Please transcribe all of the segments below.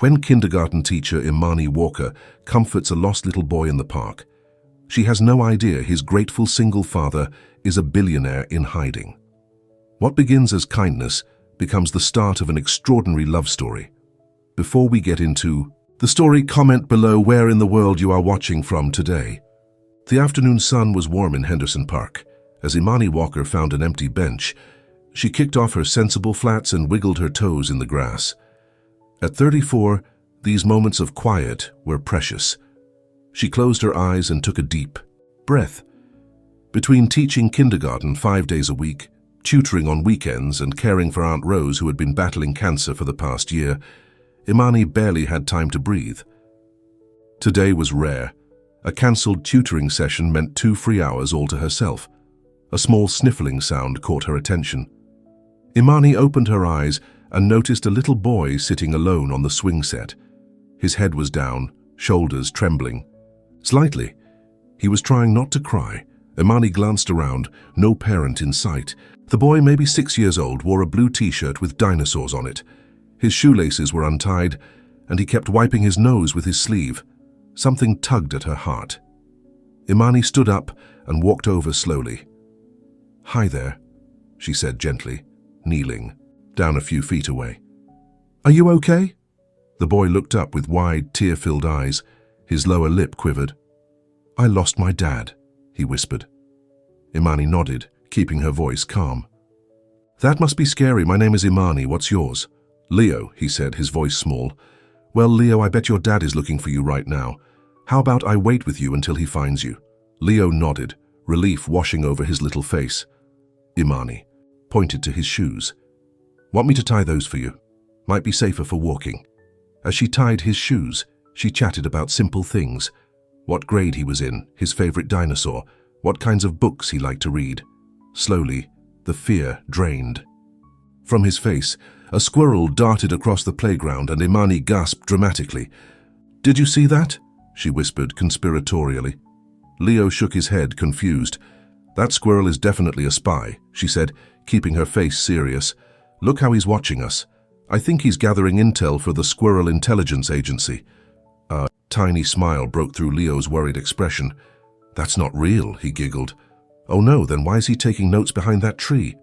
When kindergarten teacher Imani Walker comforts a lost little boy in the park, she has no idea his grateful single father is a billionaire in hiding. What begins as kindness becomes the start of an extraordinary love story. Before we get into the story, comment below where in the world you are watching from today. The afternoon sun was warm in Henderson Park. As Imani Walker found an empty bench, she kicked off her sensible flats and wiggled her toes in the grass. At 34, these moments of quiet were precious. She closed her eyes and took a deep breath. Between teaching kindergarten 5 days a week, tutoring on weekends, and caring for Aunt Rose, who had been battling cancer for the past year, Imani barely had time to breathe. Today was rare. A cancelled tutoring session meant 2 free hours all to herself. A small sniffling sound caught her attention. Imani opened her eyes and noticed a little boy sitting alone on the swing set. His head was down, shoulders trembling. Slightly. He was trying not to cry. Imani glanced around, no parent in sight. The boy, maybe 6 years old, wore a blue t-shirt with dinosaurs on it. His shoelaces were untied, and he kept wiping his nose with his sleeve. Something tugged at her heart. Imani stood up and walked over slowly. "Hi there," she said gently, kneeling, down a few feet away. "Are you okay?" The boy looked up with wide, tear-filled eyes. His lower lip quivered. "I lost my dad," he whispered. Imani nodded, keeping her voice calm. "That must be scary. My name is Imani. What's yours?" "Leo," he said, his voice small. "Well, Leo, I bet your dad is looking for you right now. How about I wait with you until he finds you?" Leo nodded, relief washing over his little face. Imani pointed to his shoes. "Want me to tie those for you? Might be safer for walking." As she tied his shoes, she chatted about simple things. What grade he was in, his favorite dinosaur, what kinds of books he liked to read. Slowly, the fear drained. From his face, a squirrel darted across the playground and Imani gasped dramatically. "Did you see that?" she whispered conspiratorially. Leo shook his head, confused. "That squirrel is definitely a spy," she said, keeping her face serious. "Look how he's watching us. I think he's gathering intel for the Squirrel Intelligence Agency." A tiny smile broke through Leo's worried expression. "That's not real," he giggled. "Oh no, then why is he taking notes behind that tree?"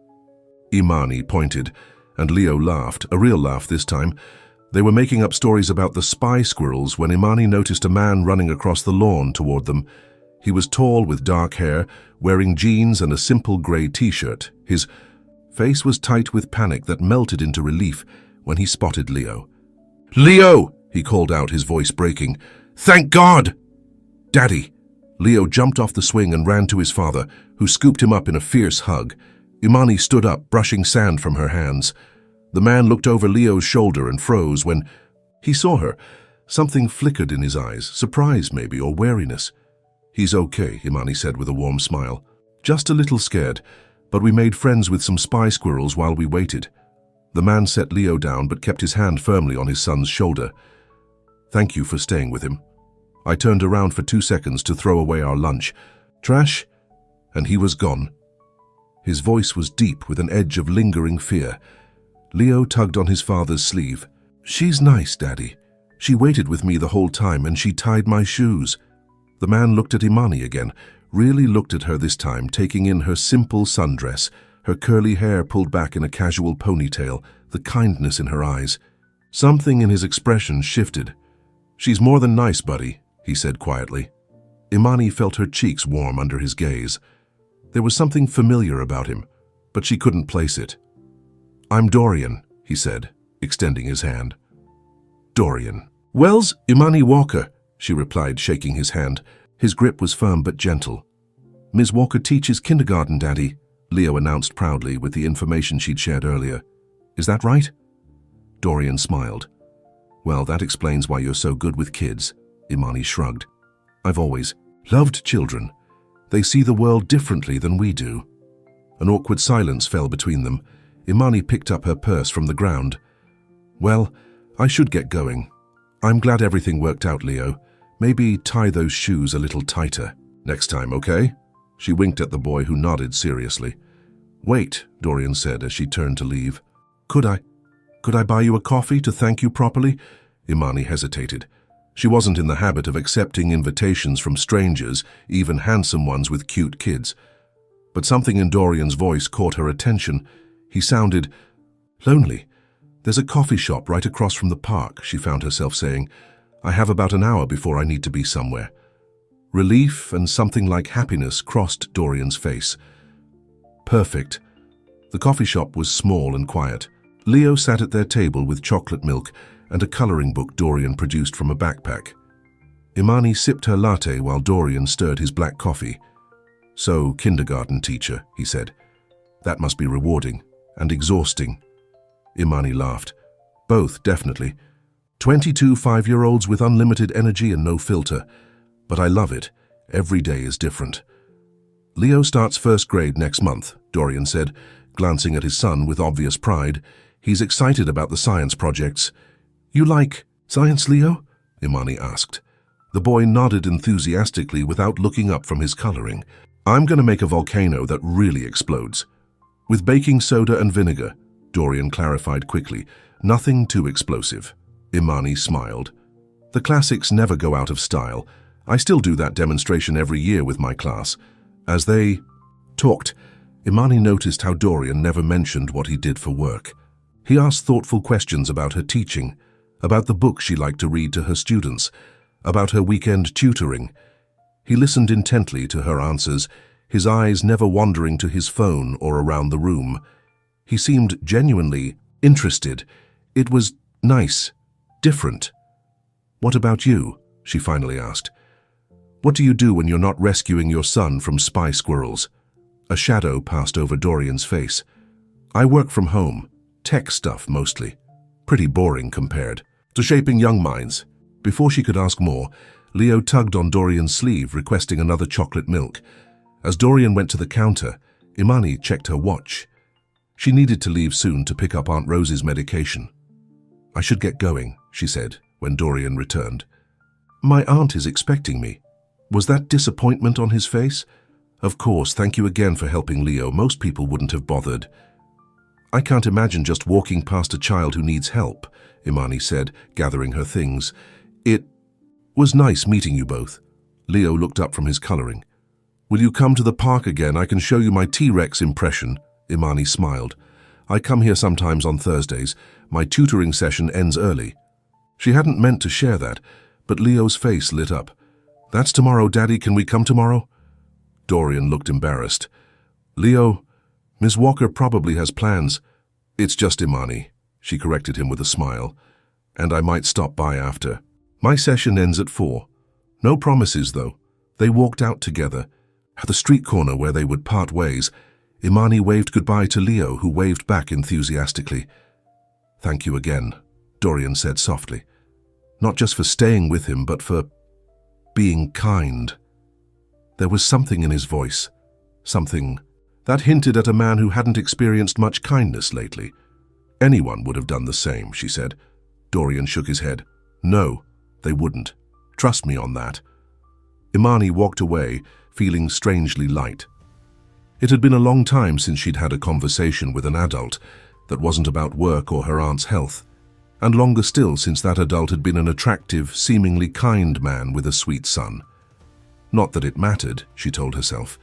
Imani pointed, and Leo laughed, a real laugh this time. They were making up stories about the spy squirrels when Imani noticed a man running across the lawn toward them. He was tall with dark hair, wearing jeans and a simple grey t-shirt. His face was tight with panic that melted into relief when he spotted Leo. "Leo!" he called out, his voice breaking. "Thank God!" "Daddy!" Leo jumped off the swing and ran to his father, who scooped him up in a fierce hug. Imani stood up, brushing sand from her hands. The man looked over Leo's shoulder and froze when he saw her. Something flickered in his eyes, surprise maybe, or wariness. "He's okay," Imani said with a warm smile. "Just a little scared, but we made friends with some spy squirrels while we waited." The man set Leo down but kept his hand firmly on his son's shoulder. "Thank you for staying with him. I turned around for 2 seconds to throw away our lunch. Trash?" And he was gone. His voice was deep with an edge of lingering fear. Leo tugged on his father's sleeve. "She's nice, Daddy. She waited with me the whole time and she tied my shoes." The man looked at Imani again, really looked at her this time, taking in her simple sundress, her curly hair pulled back in a casual ponytail, the kindness in her eyes. Something in his expression shifted. "She's more than nice, buddy," he said quietly. Imani felt her cheeks warm under his gaze. There was something familiar about him, but she couldn't place it. "I'm Dorian," he said, extending his hand. "Dorian." "Wells, Imani Walker," she replied, shaking his hand. His grip was firm but gentle. "Ms. Walker teaches kindergarten, Daddy," Leo announced proudly with the information she'd shared earlier. "Is that right?" Dorian smiled. "Well, that explains why you're so good with kids," Imani shrugged. "I've always loved children. They see the world differently than we do." An awkward silence fell between them. Imani picked up her purse from the ground. "Well, I should get going. I'm glad everything worked out, Leo. Maybe tie those shoes a little tighter next time, okay?" She winked at the boy, who nodded seriously. "Wait," Dorian said as she turned to leave. Could I buy you a coffee to thank you properly?" Imani hesitated. She wasn't in the habit of accepting invitations from strangers, even handsome ones with cute kids. But something in Dorian's voice caught her attention. He sounded lonely. "There's a coffee shop right across from the park," she found herself saying. "I have about an hour before I need to be somewhere." Relief and something like happiness crossed Dorian's face. Perfect. The coffee shop was small and quiet. Leo sat at their table with chocolate milk and a coloring book Dorian produced from a backpack. Imani sipped her latte while Dorian stirred his black coffee. "So, kindergarten teacher," he said. "That must be rewarding and exhausting." Imani laughed. "Both, definitely. 22 5-year-olds with unlimited energy and no filter. But I love it. Every day is different." "Leo starts first grade next month," Dorian said, glancing at his son with obvious pride. "He's excited about the science projects." "You like science, Leo?" Imani asked. The boy nodded enthusiastically without looking up from his coloring. "I'm going to make a volcano that really explodes." "With baking soda and vinegar," Dorian clarified quickly. "Nothing too explosive." Imani smiled. "The classics never go out of style. I still do that demonstration every year with my class." As they talked, Imani noticed how Dorian never mentioned what he did for work. He asked thoughtful questions about her teaching, about the books she liked to read to her students, about her weekend tutoring. He listened intently to her answers, his eyes never wandering to his phone or around the room. He seemed genuinely interested. It was nice, different. "What about you?" she finally asked. "What do you do when you're not rescuing your son from spy squirrels?" A shadow passed over Dorian's face. "I work from home. Tech stuff, mostly. Pretty boring compared to shaping young minds." Before she could ask more, Leo tugged on Dorian's sleeve, requesting another chocolate milk. As Dorian went to the counter, Imani checked her watch. She needed to leave soon to pick up Aunt Rose's medication. "I should get going," she said, when Dorian returned. "My aunt is expecting me." Was that disappointment on his face? "Of course, thank you again for helping Leo. Most people wouldn't have bothered." "I can't imagine just walking past a child who needs help," Imani said, gathering her things. "It was nice meeting you both." Leo looked up from his coloring. "Will you come to the park again? I can show you my T-Rex impression." Imani smiled. "I come here sometimes on Thursdays. My tutoring session ends early." She hadn't meant to share that, but Leo's face lit up. "That's tomorrow, Daddy. Can we come tomorrow?" Dorian looked embarrassed. "Leo, Miss Walker probably has plans." "It's just Imani," she corrected him with a smile. "And I might stop by after. My session ends at 4. No promises, though." They walked out together. At the street corner where they would part ways, Imani waved goodbye to Leo, who waved back enthusiastically. "Thank you again," Dorian said softly. "Not just for staying with him, but for being kind." There was something in his voice, something that hinted at a man who hadn't experienced much kindness lately. "Anyone would have done the same," she said. Dorian shook his head. "No, they wouldn't. Trust me on that." Imani walked away, feeling strangely light. It had been a long time since she'd had a conversation with an adult that wasn't about work or her aunt's health, and longer still since that adult had been an attractive, seemingly kind man with a sweet son. Not that it mattered, she told herself.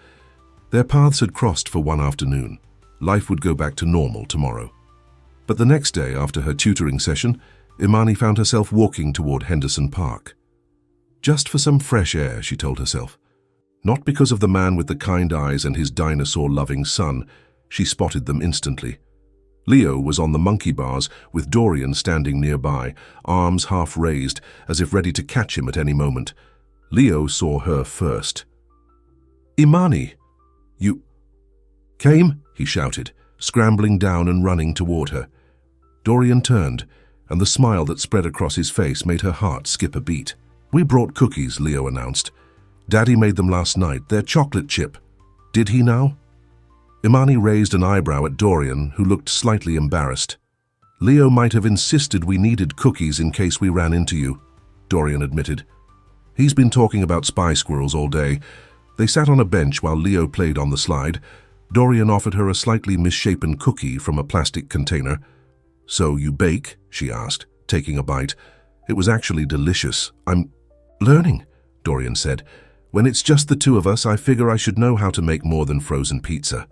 Their paths had crossed for one afternoon. Life would go back to normal tomorrow. But the next day, after her tutoring session, Imani found herself walking toward Henderson Park. Just for some fresh air, she told herself. Not because of the man with the kind eyes and his dinosaur-loving son. She spotted them instantly. Leo was on the monkey bars, with Dorian standing nearby, arms half raised, as if ready to catch him at any moment. Leo saw her first. "Imani! You came?" he shouted, scrambling down and running toward her. Dorian turned, and the smile that spread across his face made her heart skip a beat. "We brought cookies," Leo announced. "Daddy made them last night. They're chocolate chip." "Did he now?" Imani raised an eyebrow at Dorian, who looked slightly embarrassed. "Leo might have insisted we needed cookies in case we ran into you," Dorian admitted. "He's been talking about spy squirrels all day." They sat on a bench while Leo played on the slide. Dorian offered her a slightly misshapen cookie from a plastic container. "So you bake?" she asked, taking a bite. It was actually delicious. I'm learning, Dorian said. When it's just the two of us, I figure I should know how to make more than frozen pizza.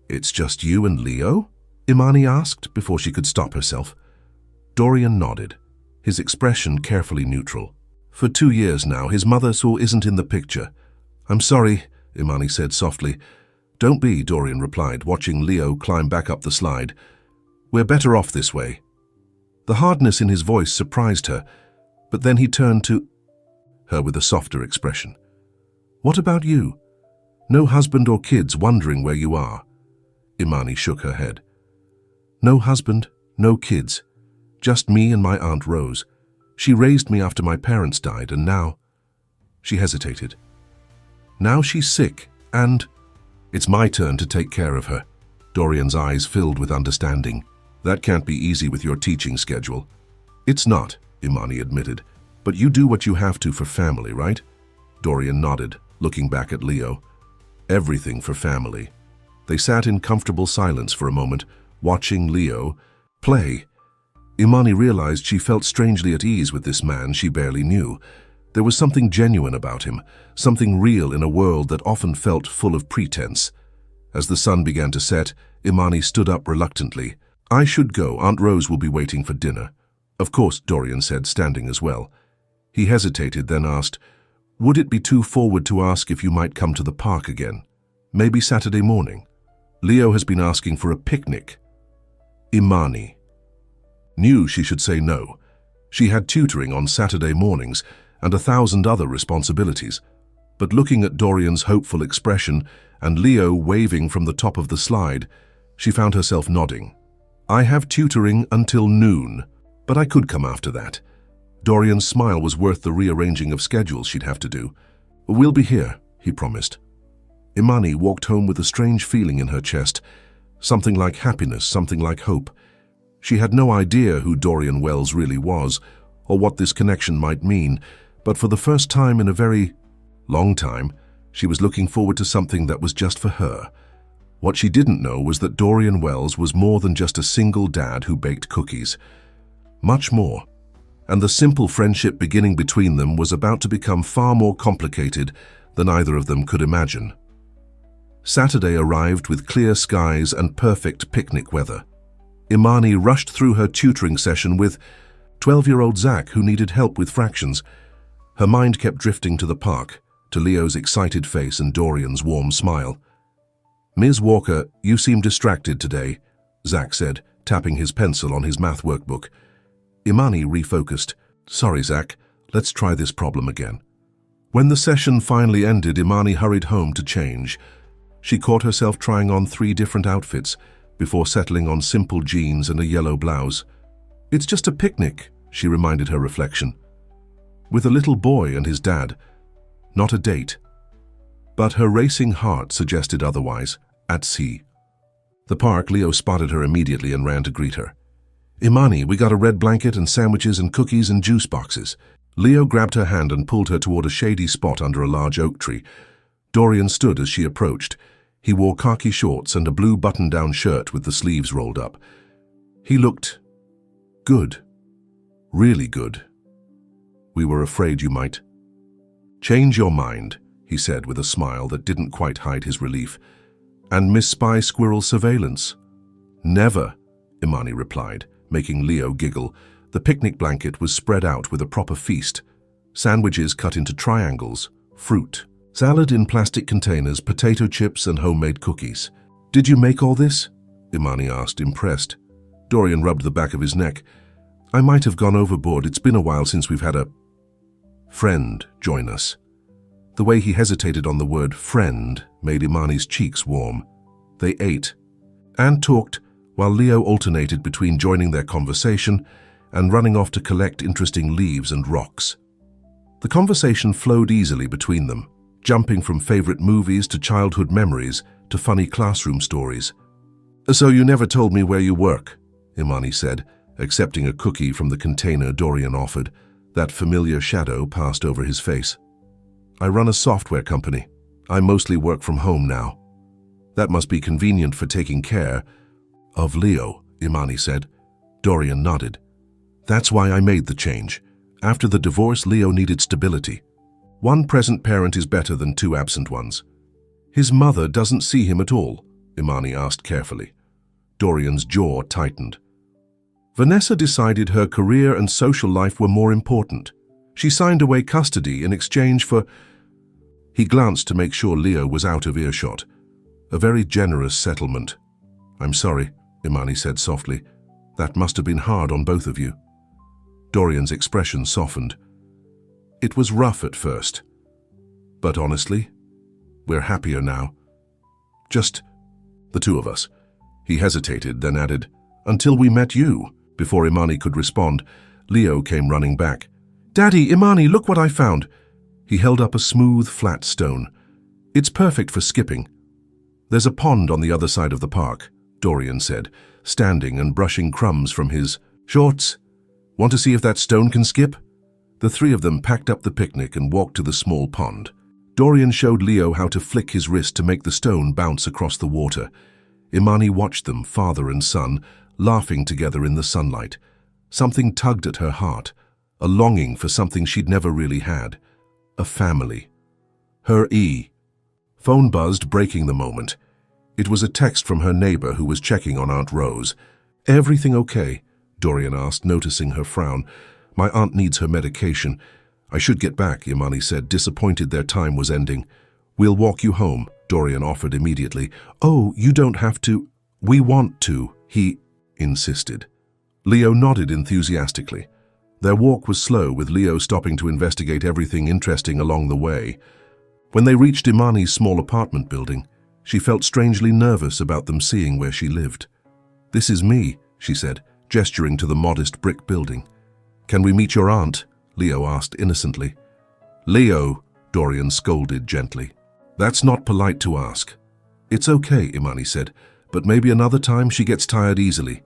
It's just you and Leo? Imani asked before she could stop herself. Dorian nodded, his expression carefully neutral. For 2 years now, his mother isn't in the picture. I'm sorry, Imani said softly. Don't be, Dorian replied, watching Leo climb back up the slide. We're better off this way. The hardness in his voice surprised her, but then he turned to her with a softer expression. What about you? No husband or kids wondering where you are? Imani shook her head. No husband, no kids. Just me and my Aunt Rose. She raised me after my parents died, and now... She hesitated. Now she's sick, and... It's my turn to take care of her. Dorian's eyes filled with understanding. That can't be easy with your teaching schedule. It's not, Imani admitted. But you do what you have to for family, right? Dorian nodded, looking back at Leo. Everything for family. They sat in comfortable silence for a moment, watching Leo play. Imani realized she felt strangely at ease with this man she barely knew. There was something genuine about him, something real in a world that often felt full of pretense. As the sun began to set, Imani stood up reluctantly. I should go. Aunt Rose will be waiting for dinner. Of course, Dorian said, standing as well. He hesitated, then asked, would it be too forward to ask if you might come to the park again? Maybe Saturday morning. Leo has been asking for a picnic. Imani knew she should say no. She had tutoring on Saturday mornings and 1,000 other responsibilities. But looking at Dorian's hopeful expression and Leo waving from the top of the slide, she found herself nodding. I have tutoring until noon, but I could come after that. Dorian's smile was worth the rearranging of schedules she'd have to do. We'll be here, he promised. Imani walked home with a strange feeling in her chest, something like happiness, something like hope. She had no idea who Dorian Wells really was, or what this connection might mean, but for the first time in a very long time, she was looking forward to something that was just for her. What she didn't know was that Dorian Wells was more than just a single dad who baked cookies. Much more. And the simple friendship beginning between them was about to become far more complicated than either of them could imagine. Saturday arrived with clear skies and perfect picnic weather. Imani rushed through her tutoring session with 12-year-old Zach, who needed help with fractions. Her mind kept drifting to the park, to Leo's excited face and Dorian's warm smile. Ms. Walker, you seem distracted today, Zach said, tapping his pencil on his math workbook. Imani refocused. Sorry, Zach, let's try this problem again. When the session finally ended, Imani hurried home to change. She caught herself trying on 3 different outfits before settling on simple jeans and a yellow blouse. It's just a picnic, she reminded her reflection. With a little boy and his dad, not a date. But her racing heart suggested otherwise, at sea. The park, Leo spotted her immediately and ran to greet her. Imani, we got a red blanket and sandwiches and cookies and juice boxes. Leo grabbed her hand and pulled her toward a shady spot under a large oak tree. Dorian stood as she approached. He wore khaki shorts and a blue button-down shirt with the sleeves rolled up. He looked good. Really good. We were afraid you might change your mind, he said with a smile that didn't quite hide his relief. And Miss Spy Squirrel surveillance? Never, Imani replied, making Leo giggle. The picnic blanket was spread out with a proper feast. Sandwiches cut into triangles, fruit, salad in plastic containers, potato chips and homemade cookies. Did you make all this? Imani asked, impressed. Dorian rubbed the back of his neck. I might have gone overboard. It's been a while since we've had a friend join us. The way he hesitated on the word friend made Imani's cheeks warm. They ate and talked while Leo alternated between joining their conversation and running off to collect interesting leaves and rocks. The conversation flowed easily between them, jumping from favorite movies to childhood memories to funny classroom stories. So you never told me where you work, Imani said, accepting a cookie from the container Dorian offered. That familiar shadow passed over his face. I run a software company. I mostly work from home now. That must be convenient for taking care of Leo, Imani said. Dorian nodded. That's why I made the change. After the divorce, Leo needed stability. One present parent is better than two absent ones. His mother doesn't see him at all, Imani asked carefully. Dorian's jaw tightened. Vanessa decided her career and social life were more important. She signed away custody in exchange for... He glanced to make sure Leo was out of earshot. A very generous settlement. I'm sorry, Imani said softly. That must have been hard on both of you. Dorian's expression softened. It was rough at first. But honestly, we're happier now. Just the two of us. He hesitated, then added, until we met you. Before Imani could respond, Leo came running back. Daddy, Imani, look what I found. He held up a smooth, flat stone. It's perfect for skipping. There's a pond on the other side of the park, Dorian said, standing and brushing crumbs from his shorts. Want to see if that stone can skip? The three of them packed up the picnic and walked to the small pond. Dorian showed Leo how to flick his wrist to make the stone bounce across the water. Imani watched them, father and son, laughing together in the sunlight. Something tugged at her heart, a longing for something she'd never really had. A family. Her phone buzzed, breaking the moment. It was a text from her neighbor who was checking on Aunt Rose. Everything okay? Dorian asked, noticing her frown. My aunt needs her medication. I should get back, Imani said, disappointed their time was ending. We'll walk you home, Dorian offered immediately. Oh, you don't have to. We want to, he insisted. Leo nodded enthusiastically. Their walk was slow, with Leo stopping to investigate everything interesting along the way. When they reached Imani's small apartment building, she felt strangely nervous about them seeing where she lived. This is me, she said, gesturing to the modest brick building. Can we meet your aunt? Leo asked innocently. Leo, Dorian scolded gently. That's not polite to ask. It's okay, Imani said, but maybe another time. She gets tired easily.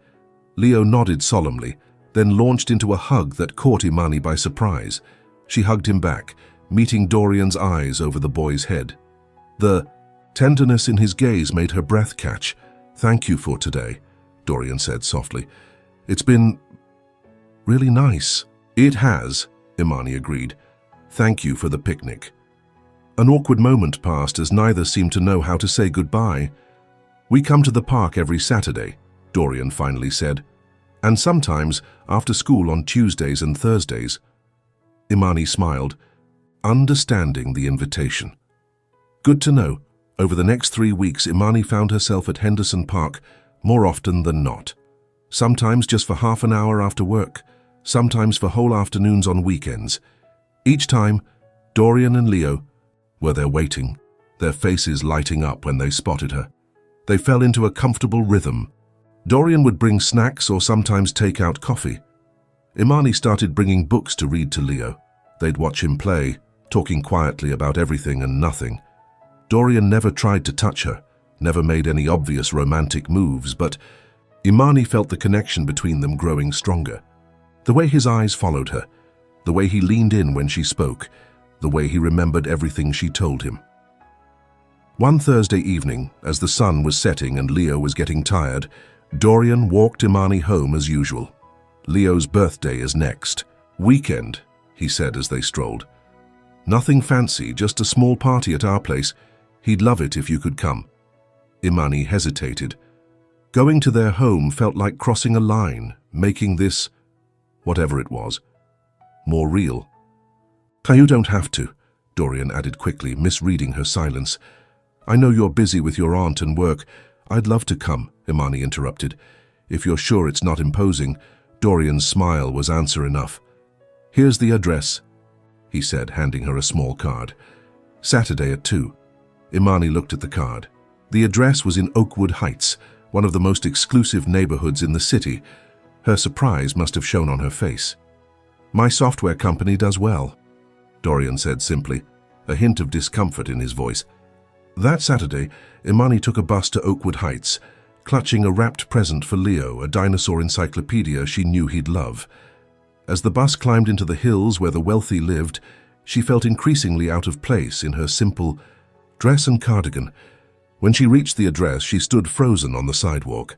Leo nodded solemnly, then launched into a hug that caught Imani by surprise. She hugged him back, meeting Dorian's eyes over the boy's head. The tenderness in his gaze made her breath catch. Thank you for today, Dorian said softly. It's been really nice. It has, Imani agreed. Thank you for the picnic. An awkward moment passed as neither seemed to know how to say goodbye. We come to the park every Saturday, Dorian finally said, and sometimes after school on Tuesdays and Thursdays. Imani smiled, understanding the invitation. Good to know. Over the next 3 weeks, Imani found herself at Henderson Park more often than not. Sometimes just for half an hour after work, sometimes for whole afternoons on weekends. Each time, Dorian and Leo were there waiting, their faces lighting up when they spotted her. They fell into a comfortable rhythm. Dorian would bring snacks or sometimes take out coffee. Imani started bringing books to read to Leo. They'd watch him play, talking quietly about everything and nothing. Dorian never tried to touch her, never made any obvious romantic moves, but Imani felt the connection between them growing stronger. The way his eyes followed her, the way he leaned in when she spoke, the way he remembered everything she told him. One Thursday evening, as the sun was setting and Leo was getting tired, Dorian walked Imani home as usual. Leo's birthday is next. Weekend, he said as they strolled. Nothing fancy, just a small party at our place. He'd love it if you could come. Imani hesitated. Going to their home felt like crossing a line, making this, whatever it was, more real. You don't have to, Dorian added quickly, misreading her silence. I know you're busy with your aunt and work. I'd love to come, Imani interrupted. If you're sure it's not imposing. Dorian's smile was answer enough. Here's the address, he said, handing her a small card. Saturday at 2. Imani looked at the card. The address was in Oakwood Heights, one of the most exclusive neighborhoods in the city. Her surprise must have shown on her face. My software company does well, Dorian said simply, a hint of discomfort in his voice. That Saturday, Imani took a bus to Oakwood Heights, clutching a wrapped present for Leo, a dinosaur encyclopedia she knew he'd love. As the bus climbed into the hills where the wealthy lived, she felt increasingly out of place in her simple dress and cardigan. When she reached the address, she stood frozen on the sidewalk.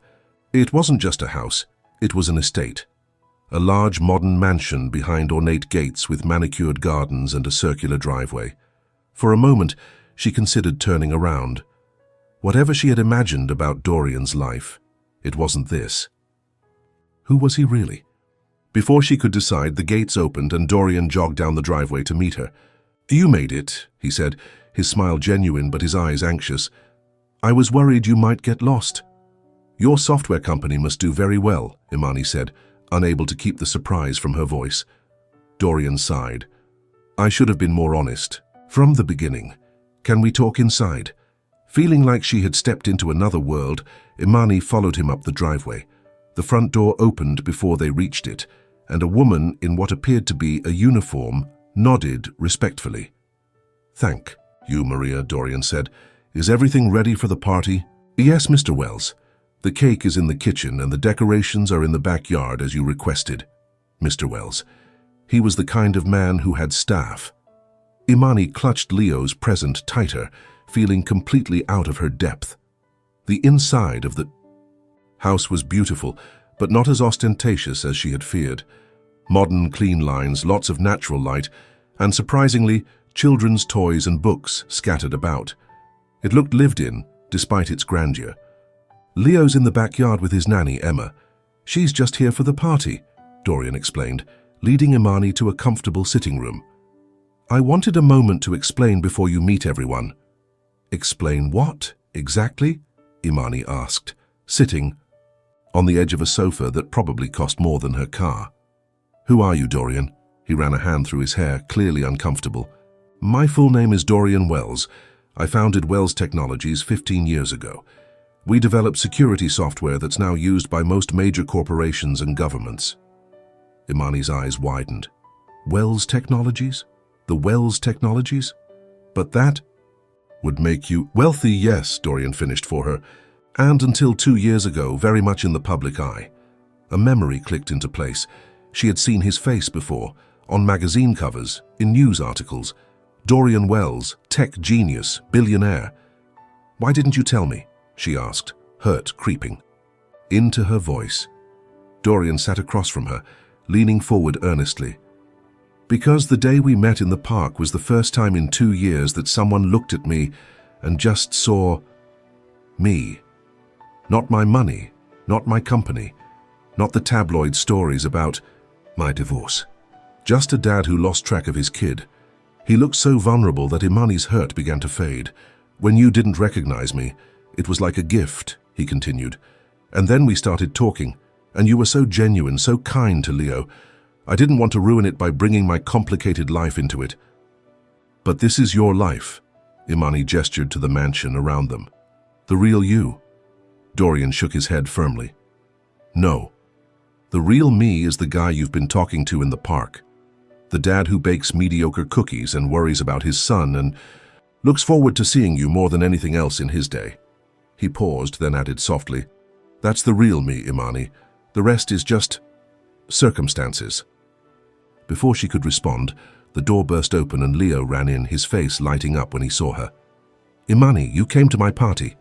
It wasn't just a house, it was an estate. a large modern mansion behind ornate gates with manicured gardens and a circular driveway. For a moment, she considered turning around. Whatever she had imagined about Dorian's life, it wasn't this. Who was he really? Before she could decide, the gates opened and Dorian jogged down the driveway to meet her. "You made it," he said, his smile genuine but his eyes anxious. "I was worried you might get lost." "Your software company must do very well," Imani said, unable to keep the surprise from her voice. Dorian sighed. "I should have been more honest. From the beginning. Can we talk inside?" Feeling like she had stepped into another world, Imani followed him up the driveway. The front door opened before they reached it, and a woman in what appeared to be a uniform nodded respectfully. "Thank you, Maria," Dorian said. "Is everything ready for the party?" "Yes, Mr. Wells. The cake is in the kitchen and the decorations are in the backyard as you requested." Mr. Wells. He was the kind of man who had staff. Imani clutched Leo's present tighter, feeling completely out of her depth. The inside of the house was beautiful, but not as ostentatious as she had feared. Modern, clean lines, lots of natural light, and surprisingly, children's toys and books scattered about. It looked lived in, despite its grandeur. "Leo's in the backyard with his nanny, Emma. She's just here for the party," Dorian explained, leading Imani to a comfortable sitting room. "I wanted a moment to explain before you meet everyone." "Explain what, exactly?" Imani asked, sitting on the edge of a sofa that probably cost more than her car. "Who are you, Dorian?" He ran a hand through his hair, clearly uncomfortable. "My full name is Dorian Wells. I founded Wells Technologies 15 years ago. We developed security software that's now used by most major corporations and governments." Imani's eyes widened. "Wells Technologies? The Wells Technologies? But that would make you wealthy." "Yes," Dorian finished for her, "and until 2 years ago, very much in the public eye." A memory clicked into place. She had seen his face before, on magazine covers, in news articles. Dorian Wells, tech genius, billionaire. "Why didn't you tell me?" she asked, hurt creeping into her voice. Dorian sat across from her, leaning forward earnestly. "Because the day we met in the park was the first time in 2 years that someone looked at me and just saw me. Not my money, not my company, not the tabloid stories about my divorce. Just a dad who lost track of his kid. He looked so vulnerable that Imani's hurt began to fade. When you didn't recognize me, it was like a gift," he continued. "And then we started talking, and you were so genuine, so kind to Leo. I didn't want to ruin it by bringing my complicated life into it." "But this is your life," Imani gestured to the mansion around them. "The real you." Dorian shook his head firmly. "No. The real me is the guy you've been talking to in the park. The dad who bakes mediocre cookies and worries about his son and looks forward to seeing you more than anything else in his day." He paused, then added softly, "That's the real me, Imani. The rest is just circumstances." Before she could respond, the door burst open and Leo ran in, his face lighting up when he saw her. "Imani, you came to my party."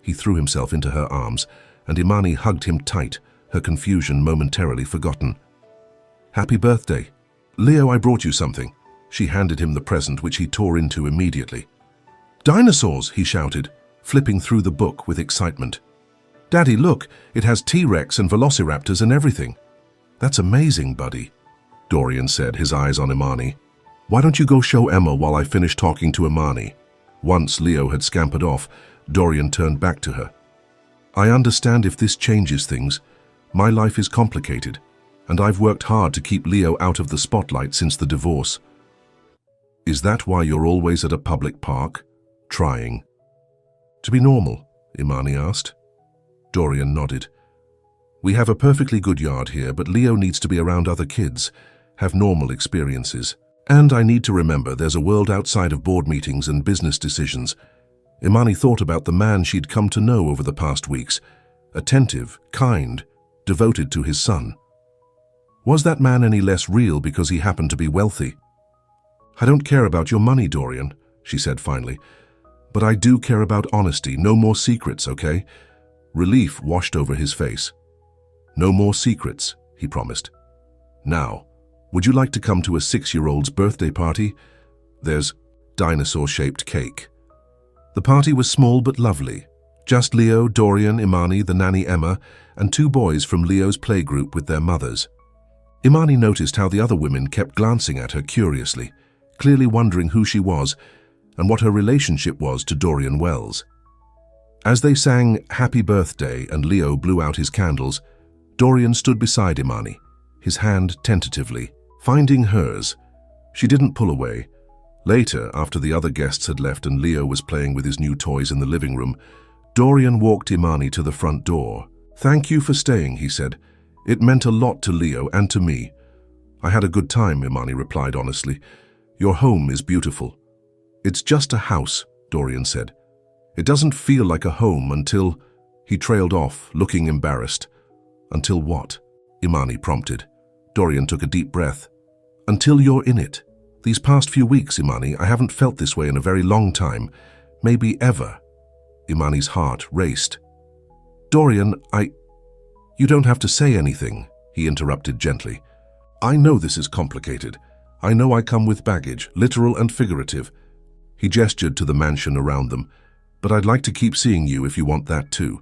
He threw himself into her arms, and Imani hugged him tight, her confusion momentarily forgotten. "Happy birthday. Leo, I brought you something." She handed him the present, which he tore into immediately. "Dinosaurs!" he shouted, flipping through the book with excitement. "Daddy, look, it has T-Rex and velociraptors and everything." "That's amazing, buddy," Dorian said, his eyes on Imani. "Why don't you go show Emma while I finish talking to Imani?" Once Leo had scampered off, Dorian turned back to her. "I understand if this changes things. My life is complicated, and I've worked hard to keep Leo out of the spotlight since the divorce." "Is that why you're always at a public park? Trying to be normal?" Imani asked. Dorian nodded. "We have a perfectly good yard here, but Leo needs to be around other kids, have normal experiences. And I need to remember there's a world outside of board meetings and business decisions." Imani thought about the man she'd come to know over the past weeks. Attentive, kind, devoted to his son. Was that man any less real because he happened to be wealthy? "I don't care about your money, Dorian," she said finally. "But I do care about honesty. No more secrets, okay?" Relief washed over his face. "No more secrets," he promised. Now, would you like to come to a 6-year-old's birthday party? There's dinosaur-shaped cake. The party was small but lovely. Just Leo, Dorian, Imani, the nanny Emma, and 2 boys from Leo's playgroup with their mothers. Imani noticed how the other women kept glancing at her curiously, clearly wondering who she was and what her relationship was to Dorian Wells. As they sang Happy Birthday and Leo blew out his candles, Dorian stood beside Imani, his hand tentatively. Finding hers, she didn't pull away. Later, after the other guests had left and Leo was playing with his new toys in the living room, Dorian walked Imani to the front door. "Thank you for staying," he said. "It meant a lot to Leo and to me." "I had a good time," Imani replied honestly. "Your home is beautiful." "It's just a house," Dorian said. "It doesn't feel like a home until—" He trailed off, looking embarrassed. "Until what?" Imani prompted. Dorian took a deep breath. "Until you're in it. These past few weeks, Imani, I haven't felt this way in a very long time. Maybe ever." Imani's heart raced. "Dorian, You don't have to say anything," he interrupted gently. "I know this is complicated. I know I come with baggage, literal and figurative." He gestured to the mansion around them. "But I'd like to keep seeing you if you want that too."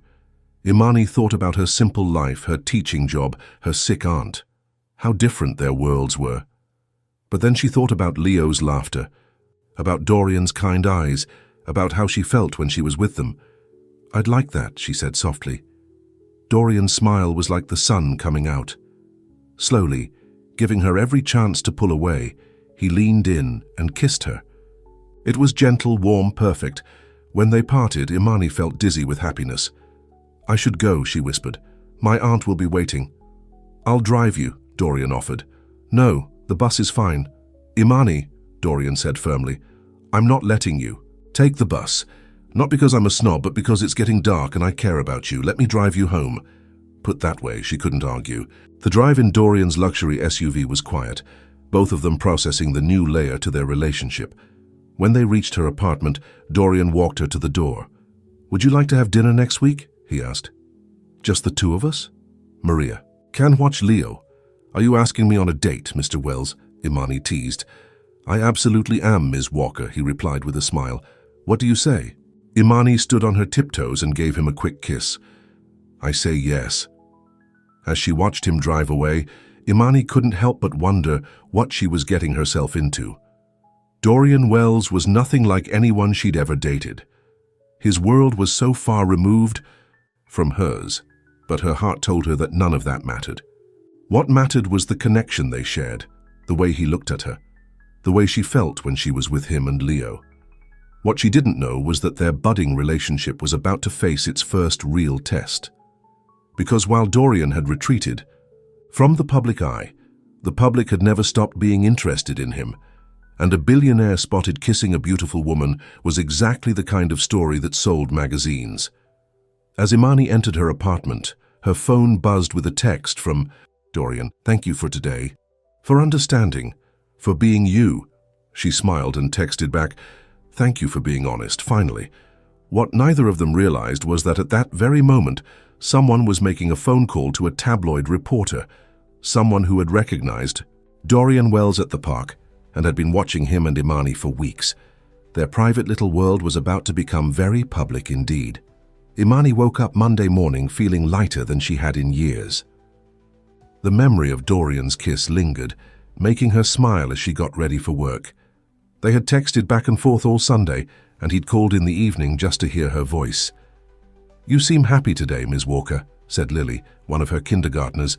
Imani thought about her simple life, her teaching job, her sick aunt. How different their worlds were. But then she thought about Leo's laughter, about Dorian's kind eyes, about how she felt when she was with them. "I'd like that," she said softly. Dorian's smile was like the sun coming out. Slowly, giving her every chance to pull away, he leaned in and kissed her. It was gentle, warm, perfect. When they parted, Imani felt dizzy with happiness. "I should go," she whispered. "My aunt will be waiting." "I'll drive you," Dorian offered. "No, the bus is fine." "Imani," Dorian said firmly, "I'm not letting you. Take the bus. Not because I'm a snob, but because it's getting dark and I care about you. Let me drive you home." Put that way, she couldn't argue. The drive in Dorian's luxury SUV was quiet, both of them processing the new layer to their relationship. When they reached her apartment, Dorian walked her to the door. "Would you like to have dinner next week?" he asked. "Just the 2 of us?" "Maria. Can watch Leo." "Are you asking me on a date, Mr. Wells?" Imani teased. "I absolutely am, Ms. Walker," he replied with a smile. "What do you say?" Imani stood on her tiptoes and gave him a quick kiss. "I say yes." As she watched him drive away, Imani couldn't help but wonder what she was getting herself into. Dorian Wells was nothing like anyone she'd ever dated. His world was so far removed from hers, but her heart told her that none of that mattered. What mattered was the connection they shared, the way he looked at her, the way she felt when she was with him and Leo. What she didn't know was that their budding relationship was about to face its first real test. Because while Dorian had retreated from the public eye, the public had never stopped being interested in him, and a billionaire spotted kissing a beautiful woman was exactly the kind of story that sold magazines. As Imani entered her apartment, her phone buzzed with a text from Dorian. "Thank you for today, for understanding, for being you." She smiled and texted back, "Thank you for being honest, finally." What neither of them realized was that at that very moment, someone was making a phone call to a tabloid reporter, someone who had recognized Dorian Wells at the park and had been watching him and Imani for weeks. Their private little world was about to become very public indeed. Imani woke up Monday morning feeling lighter than she had in years. The memory of Dorian's kiss lingered, making her smile as she got ready for work. They had texted back and forth all Sunday, and he'd called in the evening just to hear her voice. "You seem happy today, Ms. Walker," said Lily, one of her kindergartners,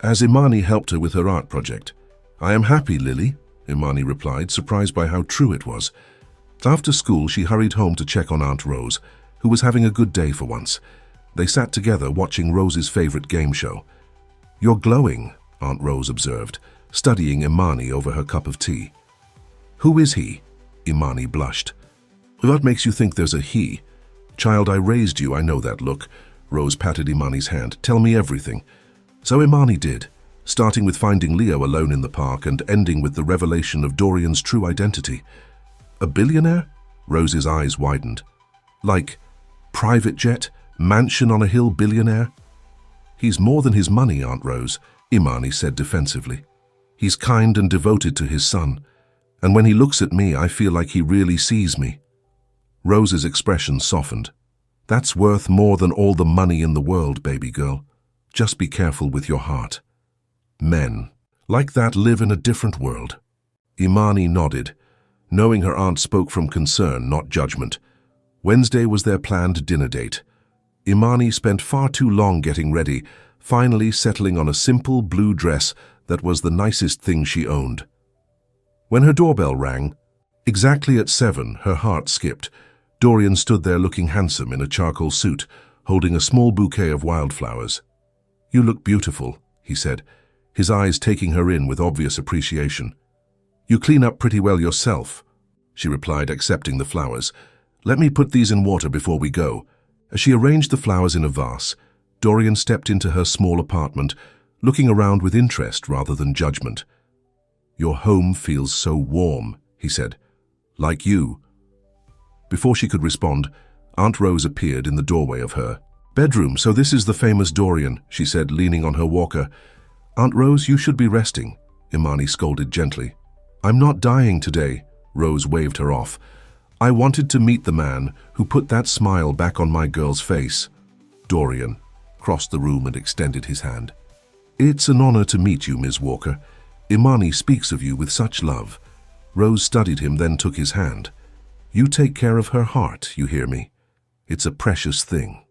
as Imani helped her with her art project. "I am happy, Lily," Imani replied, surprised by how true it was. After school, she hurried home to check on Aunt Rose, who was having a good day for once. They sat together watching Rose's favorite game show. "You're glowing," Aunt Rose observed, studying Imani over her cup of tea. "Who is he?" Imani blushed. "What makes you think there's a he?" "Child, I raised you, I know that look." Rose patted Imani's hand. "Tell me everything." So Imani did, starting with finding Leo alone in the park and ending with the revelation of Dorian's true identity. "A billionaire?" Rose's eyes widened. "Like, private jet, mansion on a hill billionaire?" "He's more than his money, Aunt Rose," Imani said defensively. He's kind and devoted to his son, and when he looks at me, I feel like he really sees me." Rose's expression softened. "That's worth more than all the money in the world, baby girl. Just be careful with your heart. Men like that live in a different world." Imani nodded, knowing her aunt spoke from concern, not judgment. Wednesday was their planned dinner date. Imani spent far too long getting ready, finally settling on a simple blue dress that was the nicest thing she owned. When her doorbell rang, exactly at 7, her heart skipped. Dorian stood there looking handsome in a charcoal suit, holding a small bouquet of wildflowers. "You look beautiful," he said, his eyes taking her in with obvious appreciation. "You clean up pretty well yourself," she replied, accepting the flowers. "Let me put these in water before we go." As she arranged the flowers in a vase, Dorian stepped into her small apartment, looking around with interest rather than judgment. "Your home feels so warm," he said. "Like you." Before she could respond, Aunt Rose appeared in the doorway of her bedroom. "So this is the famous Dorian," she said, leaning on her walker. "Aunt Rose, you should be resting," Imani scolded gently. "I'm not dying today," Rose waved her off. "I wanted to meet the man who put that smile back on my girl's face." Dorian crossed the room and extended his hand. "It's an honor to meet you, Ms. Walker. Imani speaks of you with such love." Rose studied him, then took his hand. "You take care of her heart, you hear me? It's a precious thing."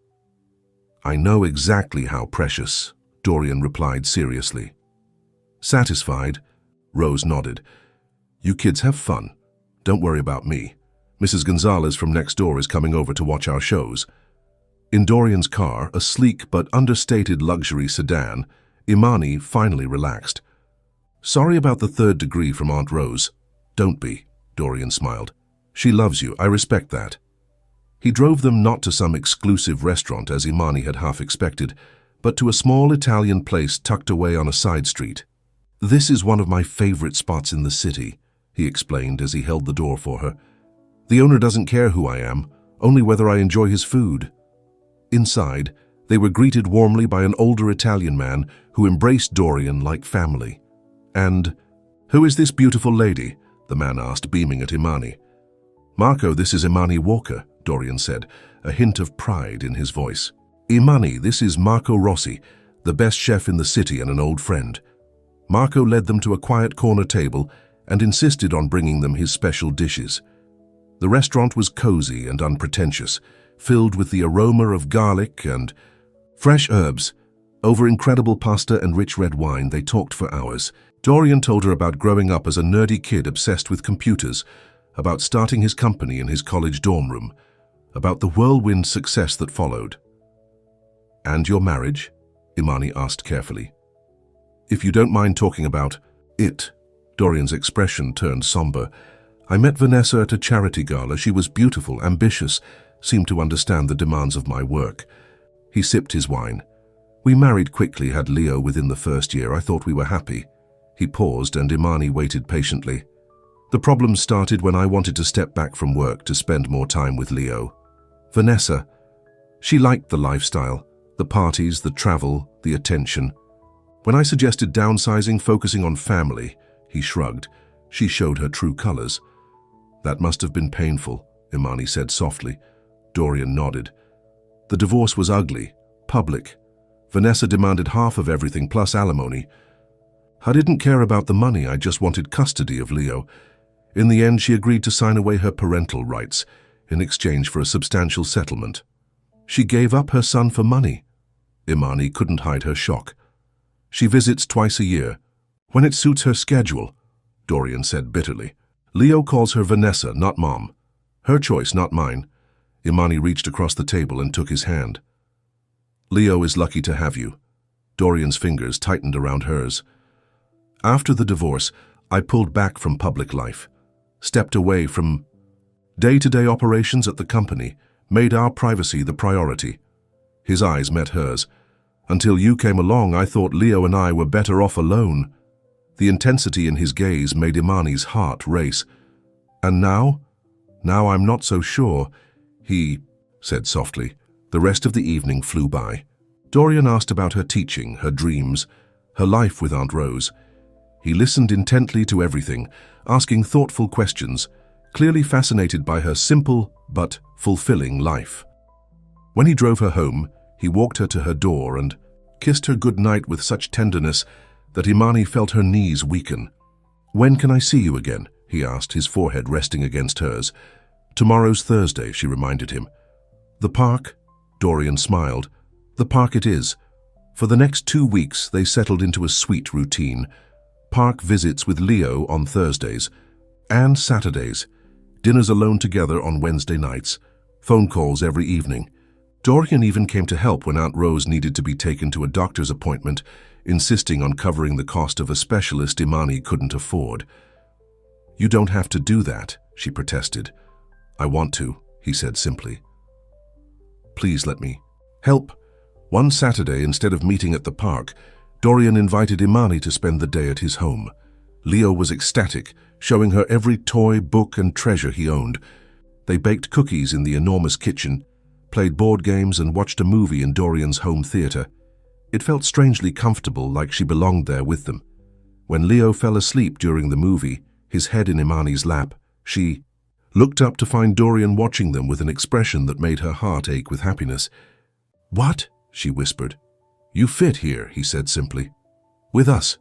"I know exactly how precious," Dorian replied seriously. "Satisfied?" Rose nodded. "You kids have fun. Don't worry about me. Mrs. Gonzalez from next door is coming over to watch our shows." In Dorian's car, a sleek but understated luxury sedan, Imani finally relaxed. "Sorry about the third degree from Aunt Rose." "Don't be," Dorian smiled. "She loves you, I respect that." He drove them not to some exclusive restaurant as Imani had half expected, but to a small Italian place tucked away on a side street. "This is one of my favorite spots in the city," he explained as he held the door for her. "The owner doesn't care who I am, only whether I enjoy his food." Inside, they were greeted warmly by an older Italian man who embraced Dorian like family. "And who is this beautiful lady?" the man asked, beaming at Imani. "Marco, this is Imani Walker," Dorian said, a hint of pride in his voice. "Imani, this is Marco Rossi, the best chef in the city and an old friend." Marco led them to a quiet corner table and insisted on bringing them his special dishes. The restaurant was cozy and unpretentious, filled with the aroma of garlic and fresh herbs. Over incredible pasta and rich red wine, they talked for hours. Dorian told her about growing up as a nerdy kid obsessed with computers, about starting his company in his college dorm room, about the whirlwind success that followed. "And your marriage?" Imani asked carefully. "If you don't mind talking about it." Dorian's expression turned somber. "I met Vanessa at a charity gala. She was beautiful, ambitious, seemed to understand the demands of my work." He sipped his wine. "We married quickly, had Leo within the first year. I thought we were happy." He paused and Imani waited patiently. "The problems started when I wanted to step back from work to spend more time with Leo. Vanessa, she liked the lifestyle, the parties, the travel, the attention. When I suggested downsizing, focusing on family," he shrugged, "she showed her true colors." "That must have been painful," Imani said softly. Dorian nodded. "The divorce was ugly, public. Vanessa demanded half of everything plus alimony. I didn't care about the money, I just wanted custody of Leo. In the end, she agreed to sign away her parental rights in exchange for a substantial settlement." "She gave up her son for money?" Imani couldn't hide her shock. "She visits twice a year, when it suits her schedule," Dorian said bitterly. "Leo calls her Vanessa, not Mom. Her choice, not mine." Imani reached across the table and took his hand. "Leo is lucky to have you." Dorian's fingers tightened around hers. "After the divorce, I pulled back from public life, stepped away from day-to-day operations at the company, made our privacy the priority." His eyes met hers. "Until you came along, I thought Leo and I were better off alone." The intensity in his gaze made Imani's heart race. "And now? Now I'm not so sure," he said softly. The rest of the evening flew by. Dorian asked about her teaching, her dreams, her life with Aunt Rose. He listened intently to everything, asking thoughtful questions, clearly fascinated by her simple but fulfilling life. When he drove her home, he walked her to her door and kissed her goodnight with such tenderness that Imani felt her knees weaken. "When can I see you again?" he asked, his forehead resting against hers. "Tomorrow's Thursday," she reminded him. "The park?" Dorian smiled. "The park it is." For the next 2 weeks, they settled into a sweet routine. Park visits with Leo on Thursdays and Saturdays, dinners alone together on Wednesday nights, phone calls every evening. Dorian even came to help when Aunt Rose needed to be taken to a doctor's appointment, insisting on covering the cost of a specialist Imani couldn't afford. "You don't have to do that," she protested. "I want to," he said simply. "Please let me help." One Saturday, instead of meeting at the park, Dorian invited Imani to spend the day at his home. Leo was ecstatic, showing her every toy, book, and treasure he owned. They baked cookies in the enormous kitchen, played board games, and watched a movie in Dorian's home theater. It felt strangely comfortable, like she belonged there with them. When Leo fell asleep during the movie, his head in Imani's lap, she looked up to find Dorian watching them with an expression that made her heart ache with happiness. "What?" she whispered. "You fit here," he said simply. "With us."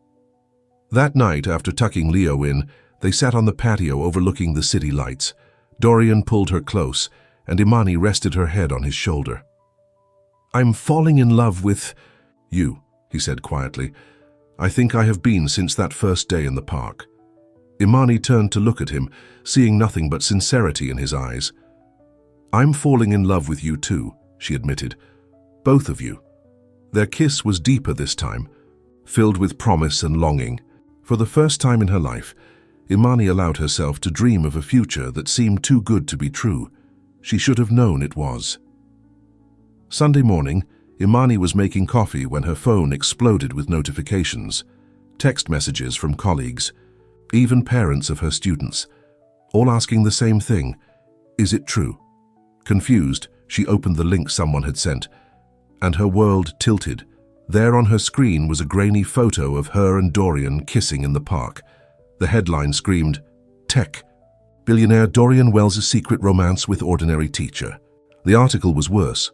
That night, after tucking Leo in, they sat on the patio overlooking the city lights. Dorian pulled her close, and Imani rested her head on his shoulder. "I'm falling in love with you," he said quietly. "I think I have been since that first day in the park." Imani turned to look at him, seeing nothing but sincerity in his eyes. "I'm falling in love with you too," she admitted. "Both of you." Their kiss was deeper this time, filled with promise and longing. For the first time in her life, Imani allowed herself to dream of a future that seemed too good to be true. She should have known it was. Sunday morning, Imani was making coffee when her phone exploded with notifications, text messages from colleagues, even parents of her students, all asking the same thing: "Is it true?" Confused, she opened the link someone had sent, and her world tilted. There on her screen was a grainy photo of her and Dorian kissing in the park. The headline screamed, "Tech, Billionaire Dorian Wells' secret romance with ordinary teacher." The article was worse.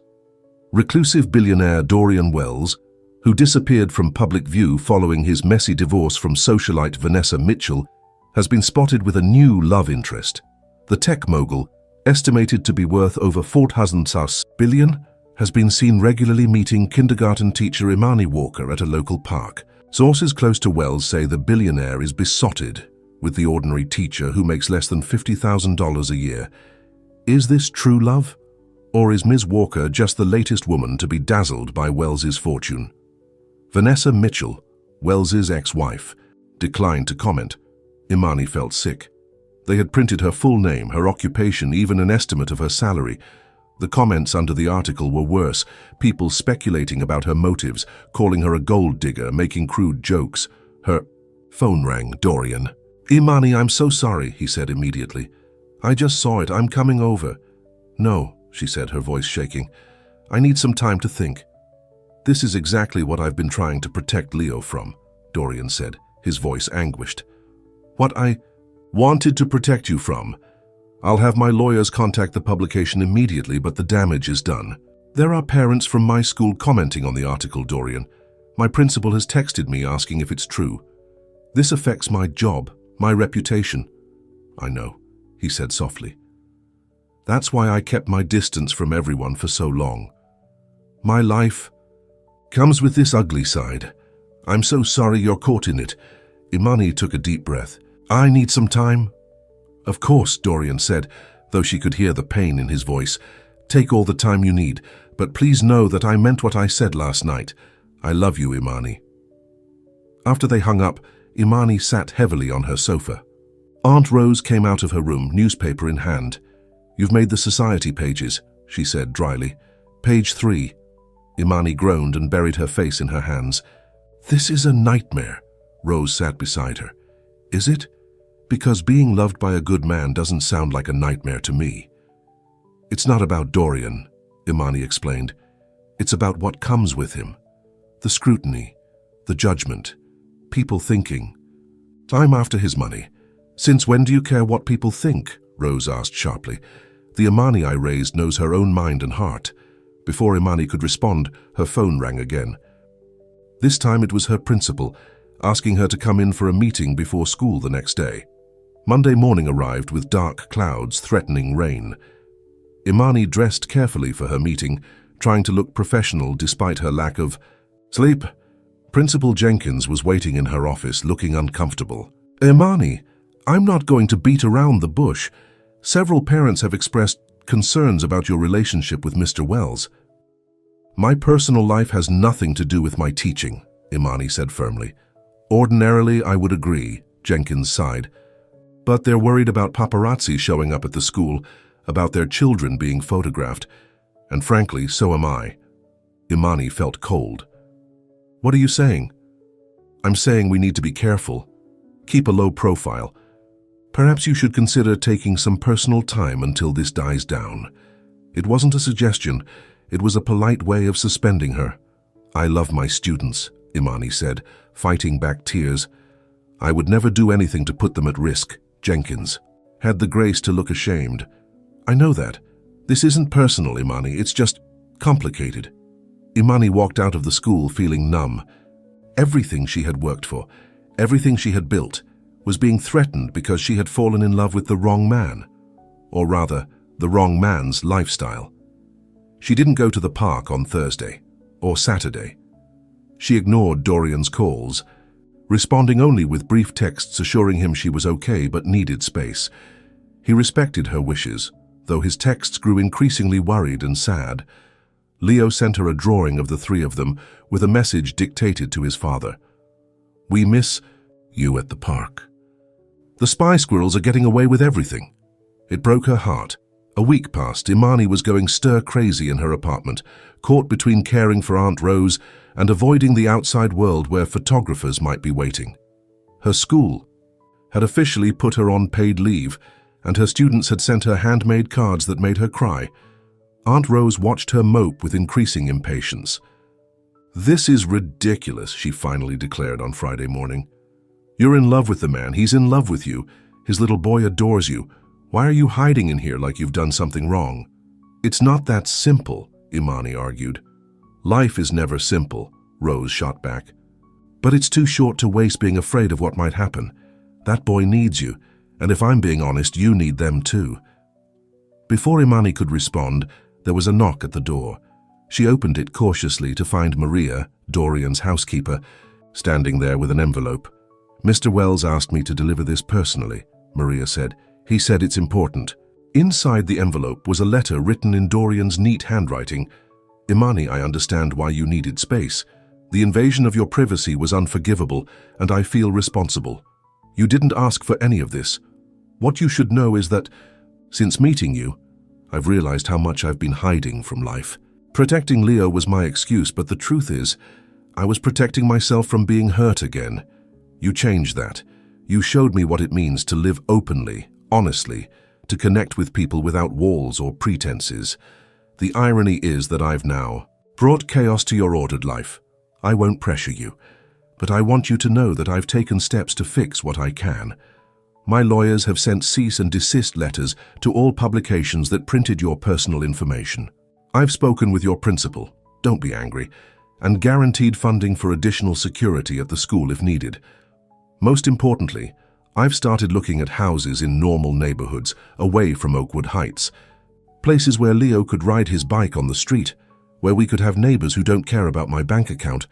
Reclusive billionaire Dorian Wells, who disappeared from public view following his messy divorce from socialite Vanessa Mitchell, has been spotted with a new love interest. The tech mogul, estimated to be worth over 4,000 billion, has been seen regularly meeting kindergarten teacher Imani Walker at a local park. Sources close to Wells say the billionaire is besotted with the ordinary teacher who makes less than $50,000 a year. Is this true love? Or is Ms. Walker just the latest woman to be dazzled by Wells's fortune? Vanessa Mitchell, Wells's ex-wife, declined to comment. Imani felt sick. They had printed her full name, her occupation, even an estimate of her salary. The comments under the article were worse, people speculating about her motives, calling her a gold digger, making crude jokes. Her phone rang. Dorian. "Imani, I'm so sorry," he said immediately. "I just saw it. I'm coming over." "No," she said, her voice shaking. "I need some time to think." "This is exactly what I've been trying to protect Leo from," Dorian said, his voice anguished. "What I wanted to protect you from. I'll have my lawyers contact the publication immediately, but the damage is done. There are parents from my school commenting on the article, Dorian. My principal has texted me asking if it's true. This affects my job, my reputation." "I know," he said softly. "That's why I kept my distance from everyone for so long. My life comes with this ugly side. I'm so sorry you're caught in it." Imani took a deep breath. "I need some time." "Of course," Dorian said, though she could hear the pain in his voice. "Take all the time you need, but please know that I meant what I said last night. I love you, Imani." After they hung up, Imani sat heavily on her sofa. Aunt Rose came out of her room, newspaper in hand. "You've made the society pages," she said dryly. "Page 3. Imani groaned and buried her face in her hands. "This is a nightmare." Rose sat beside her. "Is it? Because being loved by a good man doesn't sound like a nightmare to me." "It's not about Dorian," Imani explained. "It's about what comes with him. The scrutiny, the judgment, people thinking, I'm after his money. Since when do you care what people think? Rose asked sharply. The Imani I raised knows her own mind and heart. Before Imani could respond, her phone rang again. This time it was her principal, asking her to come in for a meeting before school the next day. Monday morning arrived with dark clouds threatening rain. Imani dressed carefully for her meeting, trying to look professional despite her lack of sleep. Principal Jenkins was waiting in her office, looking uncomfortable. Imani, I'm not going to beat around the bush. Several parents have expressed concerns about your relationship with Mr. Wells. My personal life has nothing to do with my teaching, Imani said firmly. Ordinarily, I would agree, Jenkins sighed. But they're worried about paparazzi showing up at the school, about their children being photographed, and frankly, so am I. Imani felt cold. What are you saying? I'm saying we need to be careful. Keep a low profile. Perhaps you should consider taking some personal time until this dies down. It wasn't a suggestion. It was a polite way of suspending her. I love my students, Imani said, fighting back tears. I would never do anything to put them at risk. Jenkins had the grace to look ashamed. I know that. This isn't personal, Imani. It's just complicated. Imani walked out of the school feeling numb. Everything she had worked for, everything she had built, was being threatened because she had fallen in love with the wrong man. Or rather, the wrong man's lifestyle. She didn't go to the park on Thursday or Saturday. She ignored Dorian's calls, responding only with brief texts assuring him she was okay but needed space. He respected her wishes, though his texts grew increasingly worried and sad. Leo sent her a drawing of the three of them with a message dictated to his father. We miss you at the park. The spy squirrels are getting away with everything. It broke her heart. A week passed. Imani was going stir-crazy in her apartment, caught between caring for Aunt Rose and avoiding the outside world where photographers might be waiting. Her school had officially put her on paid leave, and her students had sent her handmade cards that made her cry. Aunt Rose watched her mope with increasing impatience. This is ridiculous, she finally declared on Friday morning. You're in love with the man. He's in love with you. His little boy adores you. Why are you hiding in here like you've done something wrong? It's not that simple, Imani argued. Life is never simple, Rose shot back. But it's too short to waste being afraid of what might happen. That boy needs you, and if I'm being honest, you need them too. Before Imani could respond, there was a knock at the door. She opened it cautiously to find Maria, Dorian's housekeeper, standing there with an envelope. Mr. Wells asked me to deliver this personally, Maria said. He said it's important. Inside the envelope was a letter written in Dorian's neat handwriting. Imani, I understand why you needed space. The invasion of your privacy was unforgivable, and I feel responsible. You didn't ask for any of this. What you should know is that, since meeting you, I've realized how much I've been hiding from life. Protecting Leo was my excuse, but the truth is, I was protecting myself from being hurt again. You changed that. You showed me what it means to live openly, honestly, to connect with people without walls or pretenses. The irony is that I've now brought chaos to your ordered life. I won't pressure you, but I want you to know that I've taken steps to fix what I can. My lawyers have sent cease and desist letters to all publications that printed your personal information. I've spoken with your principal, don't be angry, and guaranteed funding for additional security at the school if needed. Most importantly, I've started looking at houses in normal neighborhoods away from Oakwood Heights, places where Leo could ride his bike on the street, where we could have neighbors who don't care about my bank account,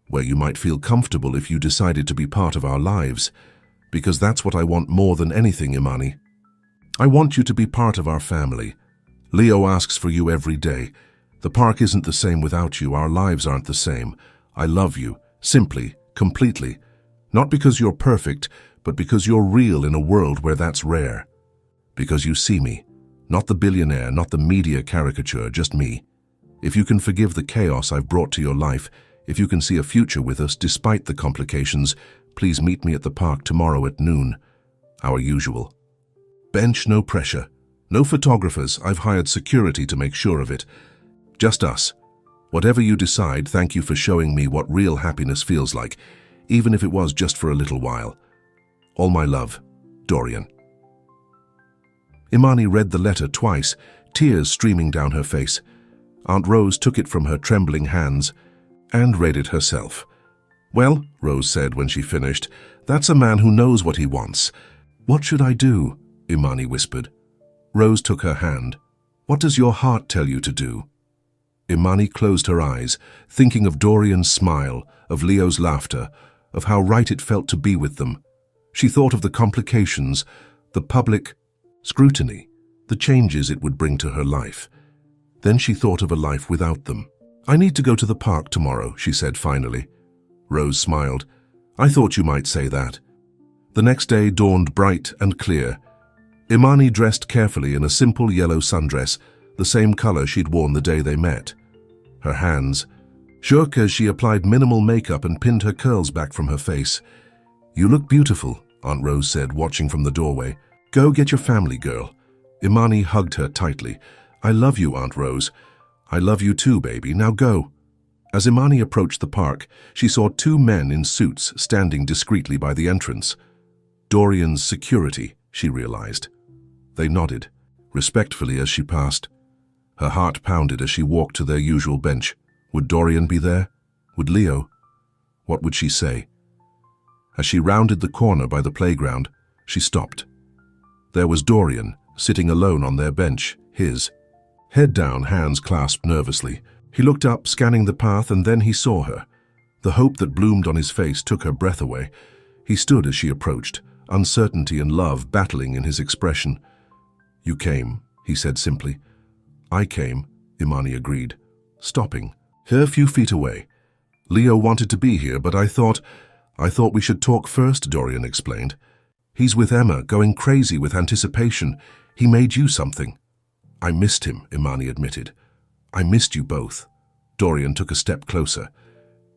where you might feel comfortable if you decided to be part of our lives, because that's what I want more than anything, Imani. I want you to be part of our family. Leo asks for you every day. The park isn't the same without you. Our lives aren't the same. I love you, simply, completely. Not because you're perfect, but because you're real in a world where that's rare. Because you see me. Not the billionaire, not the media caricature, just me. If you can forgive the chaos I've brought to your life, if you can see a future with us despite the complications, please meet me at the park tomorrow at noon. Our usual. Bench, no pressure. No photographers. I've hired security to make sure of it. Just us. Whatever you decide, thank you for showing me what real happiness feels like, even if it was just for a little while. All my love, Dorian. Imani read the letter twice, tears streaming down her face. Aunt Rose took it from her trembling hands and read it herself. Well, Rose said when she finished, that's a man who knows what he wants. What should I do? Imani whispered. Rose took her hand. What does your heart tell you to do? Imani closed her eyes, thinking of Dorian's smile, of Leo's laughter, of how right it felt to be with them. She thought of the complications, the public scrutiny, the changes it would bring to her life. Then she thought of a life without them. I need to go to the park tomorrow, she said finally. Rose smiled. I thought you might say that. The next day dawned bright and clear. Imani dressed carefully in a simple yellow sundress, the same color she'd worn the day they met. Her hands shook as she applied minimal makeup and pinned her curls back from her face. You look beautiful, Aunt Rose said, watching from the doorway. Go get your family, girl. Imani hugged her tightly. I love you, Aunt Rose. I love you too, baby. Now go. As Imani approached the park, she saw two men in suits standing discreetly by the entrance. Dorian's security, she realized. They nodded, respectfully as she passed. Her heart pounded as she walked to their usual bench. Would Dorian be there? Would Leo? What would she say? As she rounded the corner by the playground, she stopped. There was Dorian, sitting alone on their bench, his head down, hands clasped nervously. He looked up, scanning the path, and then he saw her. The hope that bloomed on his face took her breath away. He stood as she approached, uncertainty and love battling in his expression. You came, he said simply. I came, Imani agreed, stopping, her a few feet away. Leo wanted to be here, but I thought we should talk first, Dorian explained. He's with Emma, going crazy with anticipation. He made you something. I missed him, Imani admitted. I missed you both. Dorian took a step closer.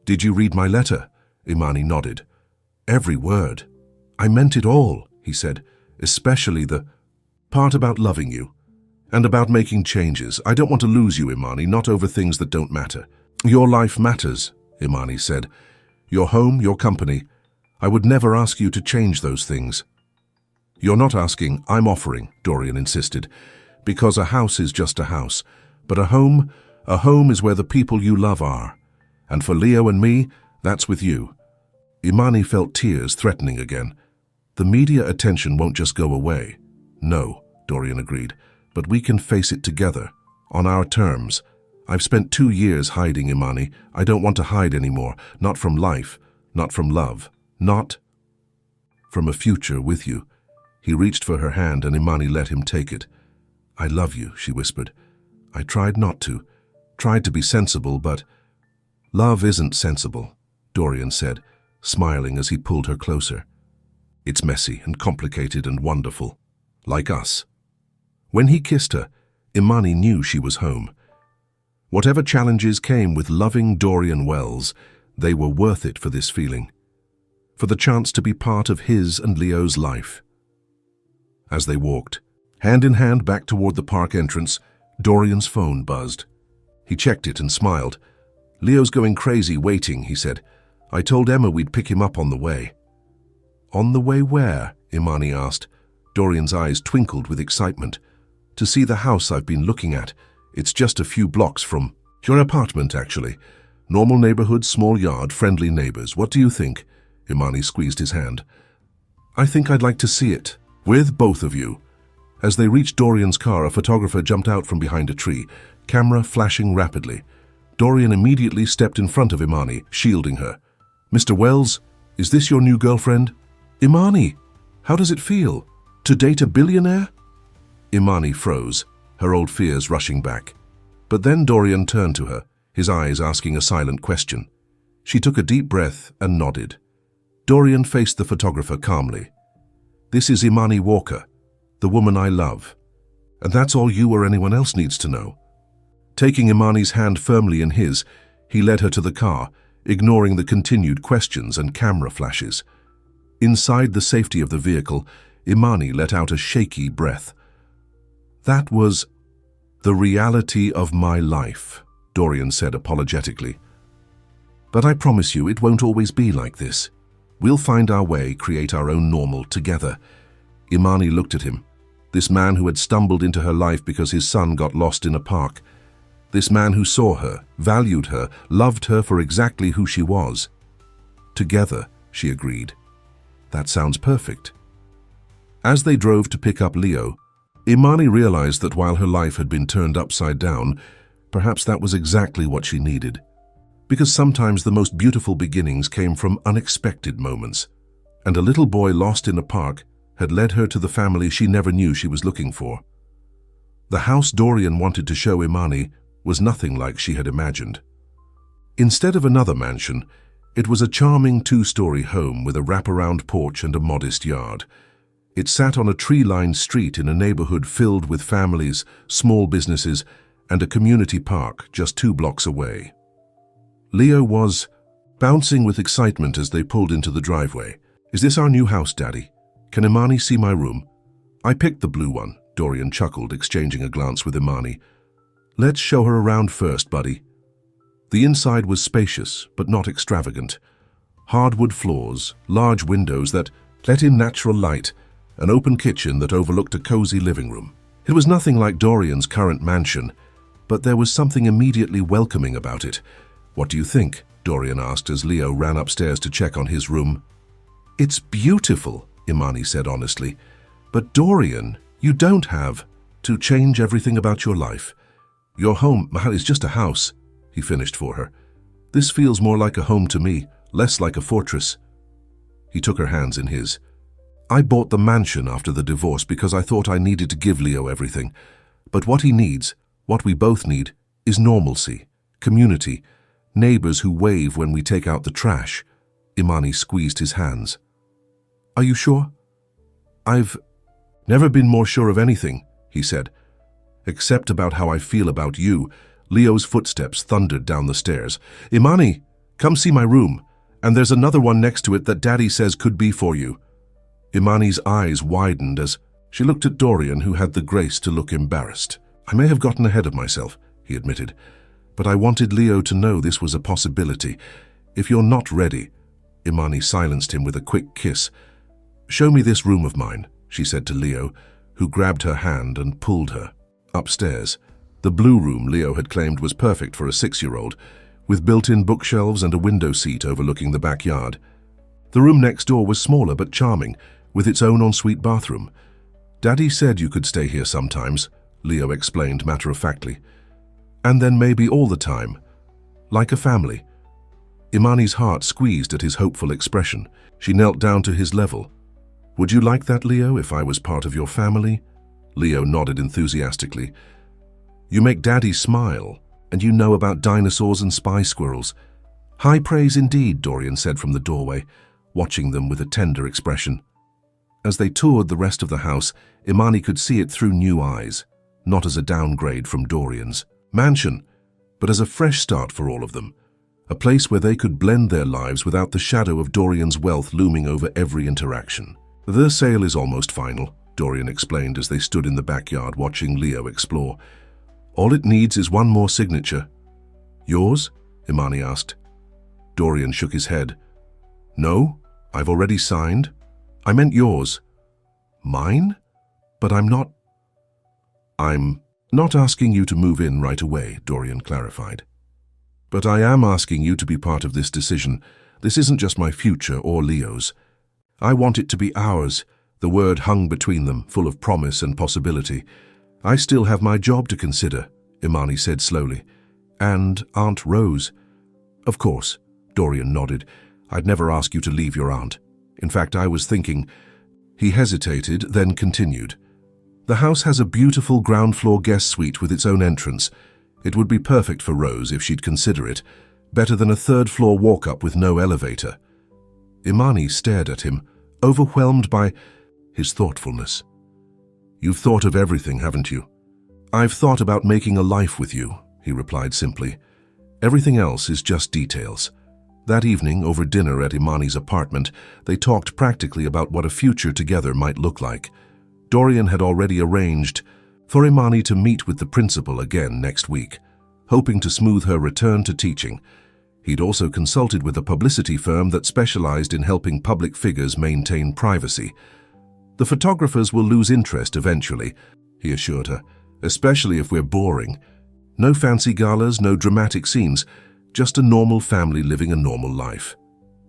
Did you read my letter? Imani nodded. Every word. I meant it all, he said, especially the part about loving you and about making changes. I don't want to lose you, Imani, not over things that don't matter. Your life matters, Imani said. Your home, your company. I would never ask you to change those things. You're not asking, I'm offering, Dorian insisted, because a house is just a house. But a home is where the people you love are. And for Leo and me, that's with you. Imani felt tears threatening again. The media attention won't just go away. No, Dorian agreed, but we can face it together, on our terms. I've spent 2 years hiding, Imani. I don't want to hide anymore, not from life, not from love, not from a future with you. He reached for her hand and Imani let him take it. I love you, she whispered. I tried not to, tried to be sensible, but love isn't sensible, Dorian said, smiling as he pulled her closer. It's messy and complicated and wonderful, like us. When he kissed her, Imani knew she was home. Whatever challenges came with loving Dorian Wells, they were worth it for this feeling, for the chance to be part of his and Leo's life. As they walked, hand in hand back toward the park entrance, Dorian's phone buzzed. He checked it and smiled. Leo's going crazy waiting, he said. I told Emma we'd pick him up on the way. On the way where? Imani asked. Dorian's eyes twinkled with excitement. To see the house I've been looking at. It's just a few blocks from your apartment, actually. Normal neighborhood, small yard, friendly neighbors. What do you think? Imani squeezed his hand. I think I'd like to see it. With both of you. As they reached Dorian's car, a photographer jumped out from behind a tree, camera flashing rapidly. Dorian immediately stepped in front of Imani, shielding her. Mr. Wells, is this your new girlfriend? Imani, how does it feel? To date a billionaire? Imani froze, her old fears rushing back. But then Dorian turned to her, his eyes asking a silent question. She took a deep breath and nodded. Dorian faced the photographer calmly. This is Imani Walker, the woman I love. And that's all you or anyone else needs to know. Taking Imani's hand firmly in his, he led her to the car, ignoring the continued questions and camera flashes. Inside the safety of the vehicle, Imani let out a shaky breath. That was the reality of my life, Dorian said apologetically. But I promise you it won't always be like this. We'll find our way, create our own normal together." Imani looked at him. This man who had stumbled into her life because his son got lost in a park. This man who saw her, valued her, loved her for exactly who she was. "Together," she agreed. "That sounds perfect." As they drove to pick up Leo, Imani realized that while her life had been turned upside down, perhaps that was exactly what she needed. Because sometimes the most beautiful beginnings came from unexpected moments, and a little boy lost in a park had led her to the family she never knew she was looking for. The house Dorian wanted to show Imani was nothing like she had imagined. Instead of another mansion, it was a charming two-story home with a wraparound porch and a modest yard. It sat on a tree-lined street in a neighborhood filled with families, small businesses, and a community park just 2 blocks away. Leo was bouncing with excitement as they pulled into the driveway. "Is this our new house, Daddy? Can Imani see my room?" "I picked the blue one," Dorian chuckled, exchanging a glance with Imani. "Let's show her around first, buddy." The inside was spacious, but not extravagant. Hardwood floors, large windows that let in natural light, an open kitchen that overlooked a cozy living room. It was nothing like Dorian's current mansion, but there was something immediately welcoming about it. "What do you think?" Dorian asked as Leo ran upstairs to check on his room. "It's beautiful," Imani said honestly. "But Dorian, you don't have to change everything about your life. Your home is just a house," he finished for her. "This feels more like a home to me, less like a fortress." He took her hands in his. "I bought the mansion after the divorce because I thought I needed to give Leo everything. But what he needs, what we both need, is normalcy, community, neighbors who wave when we take out the trash." Imani squeezed his hands. "Are you sure?" "I've never been more sure of anything," he said. "Except about how I feel about you." Leo's footsteps thundered down the stairs. "Imani, come see my room. And there's another one next to it that Daddy says could be for you." Imani's eyes widened as she looked at Dorian, who had the grace to look embarrassed. "I may have gotten ahead of myself," he admitted, "but I wanted Leo to know this was a possibility. If you're not ready—" Imani silenced him with a quick kiss. "Show me this room of mine," she said to Leo, who grabbed her hand and pulled her. Upstairs, the blue room Leo had claimed was perfect for a 6-year-old, with built-in bookshelves and a window seat overlooking the backyard. The room next door was smaller but charming, with its own ensuite bathroom. "Daddy said you could stay here sometimes," Leo explained matter-of-factly. "And then maybe all the time. Like a family." Imani's heart squeezed at his hopeful expression. She knelt down to his level. "Would you like that, Leo, if I was part of your family?" Leo nodded enthusiastically. "You make Daddy smile, and you know about dinosaurs and spy squirrels." "High praise indeed," Dorian said from the doorway, watching them with a tender expression. As they toured the rest of the house, Imani could see it through new eyes, not as a downgrade from Dorian's mansion, but as a fresh start for all of them, a place where they could blend their lives without the shadow of Dorian's wealth looming over every interaction. "The sale is almost final," Dorian explained as they stood in the backyard watching Leo explore. "All it needs is one more signature." "Yours?" Imani asked. Dorian shook his head. "No, I've already signed. I meant yours." "Mine? But I'm not asking you to move in right away," Dorian clarified. "But I am asking you to be part of this decision. This isn't just my future or Leo's. I want it to be ours." The word hung between them, full of promise and possibility. "I still have my job to consider," Imani said slowly. "And Aunt Rose." "Of course," Dorian nodded. "I'd never ask you to leave your aunt. In fact, I was thinking—" He hesitated, then continued. "The house has a beautiful ground-floor guest suite with its own entrance. It would be perfect for Rose if she'd consider it, better than a third-floor walk-up with no elevator." Imani stared at him, overwhelmed by his thoughtfulness. "You've thought of everything, haven't you?" "I've thought about making a life with you," he replied simply. "Everything else is just details." That evening, over dinner at Imani's apartment, they talked practically about what a future together might look like. Dorian had already arranged for Imani to meet with the principal again next week, hoping to smooth her return to teaching. He'd also consulted with a publicity firm that specialized in helping public figures maintain privacy. "The photographers will lose interest eventually," he assured her, "especially if we're boring. No fancy galas, no dramatic scenes, just a normal family living a normal life."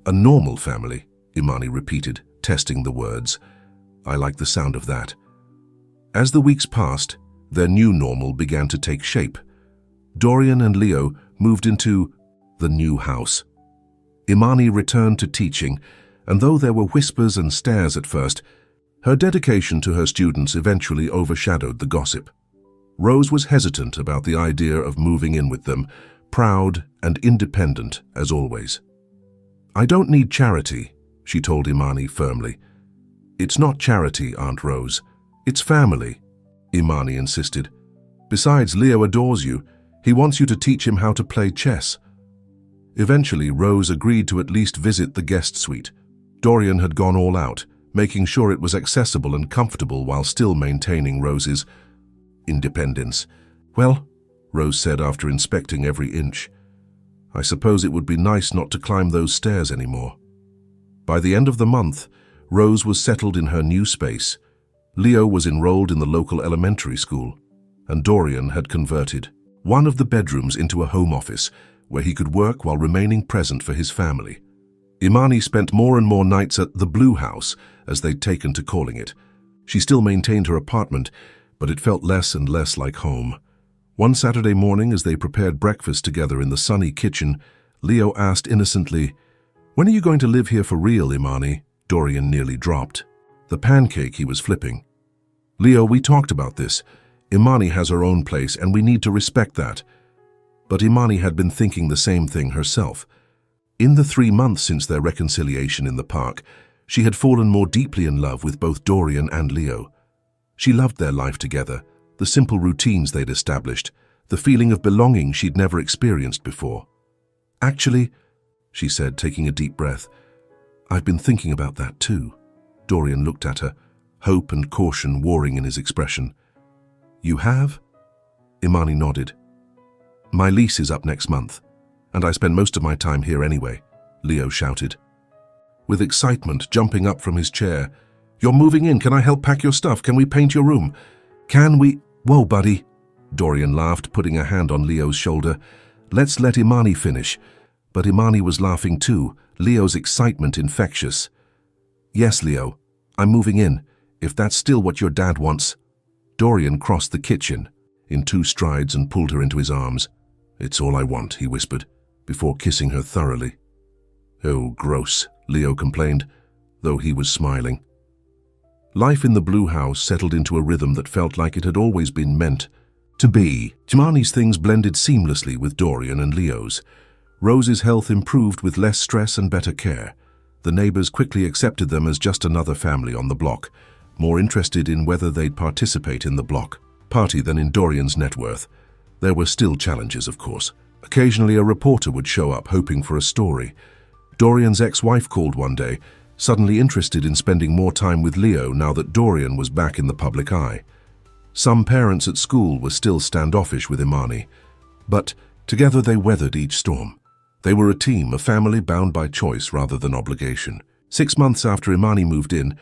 "A normal family," Imani repeated, testing the words. "I like the sound of that." As the weeks passed, their new normal began to take shape. Dorian and Leo moved into the new house. Imani returned to teaching, and though there were whispers and stares at first, her dedication to her students eventually overshadowed the gossip. Rose was hesitant about the idea of moving in with them, proud and independent as always. "I don't need charity," she told Imani firmly. "It's not charity, Aunt Rose. It's family," Imani insisted. "Besides, Leo adores you. He wants you to teach him how to play chess." Eventually, Rose agreed to at least visit the guest suite. Dorian had gone all out, making sure it was accessible and comfortable while still maintaining Rose's independence. "Well," Rose said after inspecting every inch, "I suppose it would be nice not to climb those stairs anymore." By the end of the month, Rose was settled in her new space. Leo was enrolled in the local elementary school, and Dorian had converted one of the bedrooms into a home office where he could work while remaining present for his family. Imani spent more and more nights at the Blue House, as they'd taken to calling it. She still maintained her apartment, but it felt less and less like home. One Saturday morning, as they prepared breakfast together in the sunny kitchen, Leo asked innocently, "When are you going to live here for real, Imani?" Dorian nearly dropped the pancake he was flipping. "Leo, we talked about this. Imani has her own place, and we need to respect that." But Imani had been thinking the same thing herself. In the 3 months since their reconciliation in the park, she had fallen more deeply in love with both Dorian and Leo. She loved their life together, the simple routines they'd established, the feeling of belonging she'd never experienced before. "Actually," she said, taking a deep breath, "I've been thinking about that too." Dorian looked at her, hope and caution warring in his expression. "You have?" Imani nodded. "My lease is up next month, and I spend most of my time here anyway," Leo shouted. With excitement jumping up from his chair, "You're moving in, can I help pack your stuff? Can we paint your room? Can we—" "Whoa, buddy," Dorian laughed, putting a hand on Leo's shoulder. "Let's let Imani finish." But Imani was laughing too, Leo's excitement infectious. "Yes, Leo, I'm moving in, if that's still what your dad wants." Dorian crossed the kitchen in 2 strides and pulled her into his arms. "It's all I want," he whispered, before kissing her thoroughly. "Oh, gross," Leo complained, though he was smiling. Life in the Blue House settled into a rhythm that felt like it had always been meant to be. Imani's things blended seamlessly with Dorian and Leo's. Rose's health improved with less stress and better care. The neighbors quickly accepted them as just another family on the block, more interested in whether they'd participate in the block party than in Dorian's net worth. There were still challenges, of course. Occasionally a reporter would show up hoping for a story. Dorian's ex-wife called one day, suddenly interested in spending more time with Leo now that Dorian was back in the public eye. Some parents at school were still standoffish with Imani, but together they weathered each storm. They were a team, a family bound by choice rather than obligation. 6 months after Imani moved in,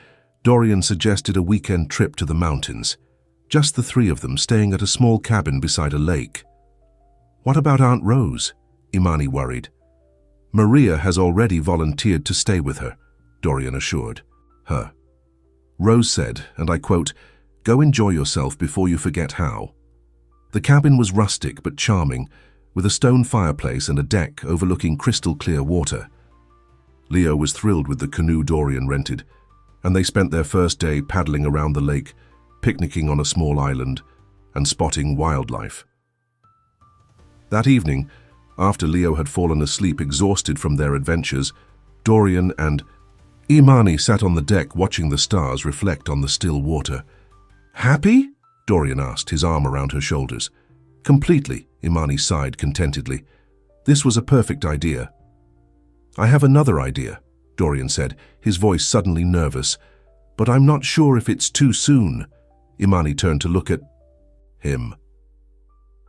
Dorian suggested a weekend trip to the mountains. Just the 3 of them staying at a small cabin beside a lake. "What about Aunt Rose?" Imani worried. "Maria has already volunteered to stay with her," Dorian assured her. Rose said, and I quote, "Go enjoy yourself before you forget how." The cabin was rustic but charming, with a stone fireplace and a deck overlooking crystal-clear water. Leo was thrilled with the canoe Dorian rented, and they spent their first day paddling around the lake, picnicking on a small island, and spotting wildlife. That evening, after Leo had fallen asleep exhausted from their adventures, Dorian and Imani sat on the deck watching the stars reflect on the still water. "Happy?" Dorian asked, his arm around her shoulders. "Completely," Imani sighed contentedly. "This was a perfect idea." "I have another idea," Dorian said, his voice suddenly nervous. "But I'm not sure if it's too soon." Imani turned to look at him.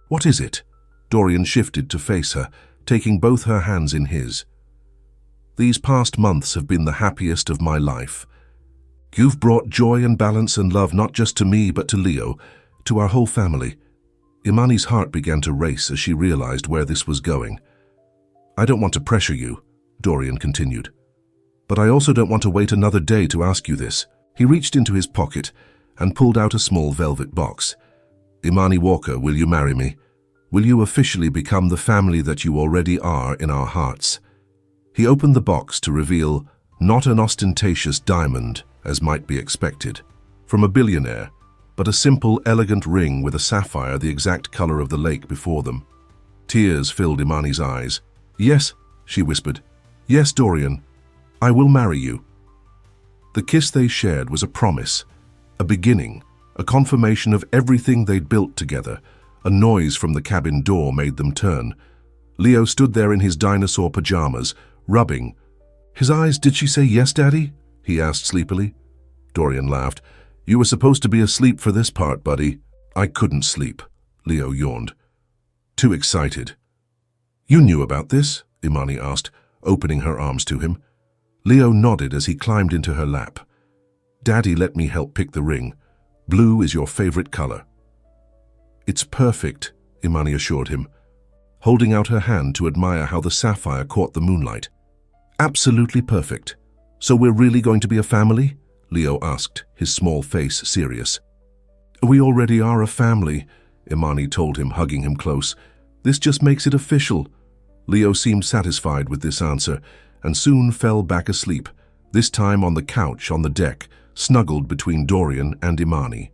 "What is it?" Dorian shifted to face her, taking both her hands in his. "These past months have been the happiest of my life. You've brought joy and balance and love not just to me but to Leo, to our whole family." Imani's heart began to race as she realized where this was going. "I don't want to pressure you," Dorian continued, "but I also don't want to wait another day to ask you this." He reached into his pocket and pulled out a small velvet box. "Imani Walker, will you marry me? Will you officially become the family that you already are in our hearts?" He opened the box to reveal not an ostentatious diamond, as might be expected from a billionaire, but a simple, elegant ring with a sapphire the exact color of the lake before them. Tears filled Imani's eyes. "Yes," she whispered. "Yes, Dorian, I will marry you." The kiss they shared was a promise, a beginning, a confirmation of everything they'd built together. A noise from the cabin door made them turn. Leo stood there in his dinosaur pajamas, rubbing his eyes. "Did she say yes, Daddy?" he asked sleepily. Dorian laughed. "You were supposed to be asleep for this part, buddy." "I couldn't sleep," Leo yawned. "Too excited." "You knew about this?" Imani asked, opening her arms to him. Leo nodded as he climbed into her lap. "Daddy let me help pick the ring. Blue is your favorite color." "It's perfect," Imani assured him, holding out her hand to admire how the sapphire caught the moonlight. "Absolutely perfect. So we're really going to be a family?" Leo asked, his small face serious. "We already are a family," Imani told him, hugging him close. "This just makes it official." Leo seemed satisfied with this answer and soon fell back asleep, this time on the couch on the deck, snuggled between Dorian and Imani.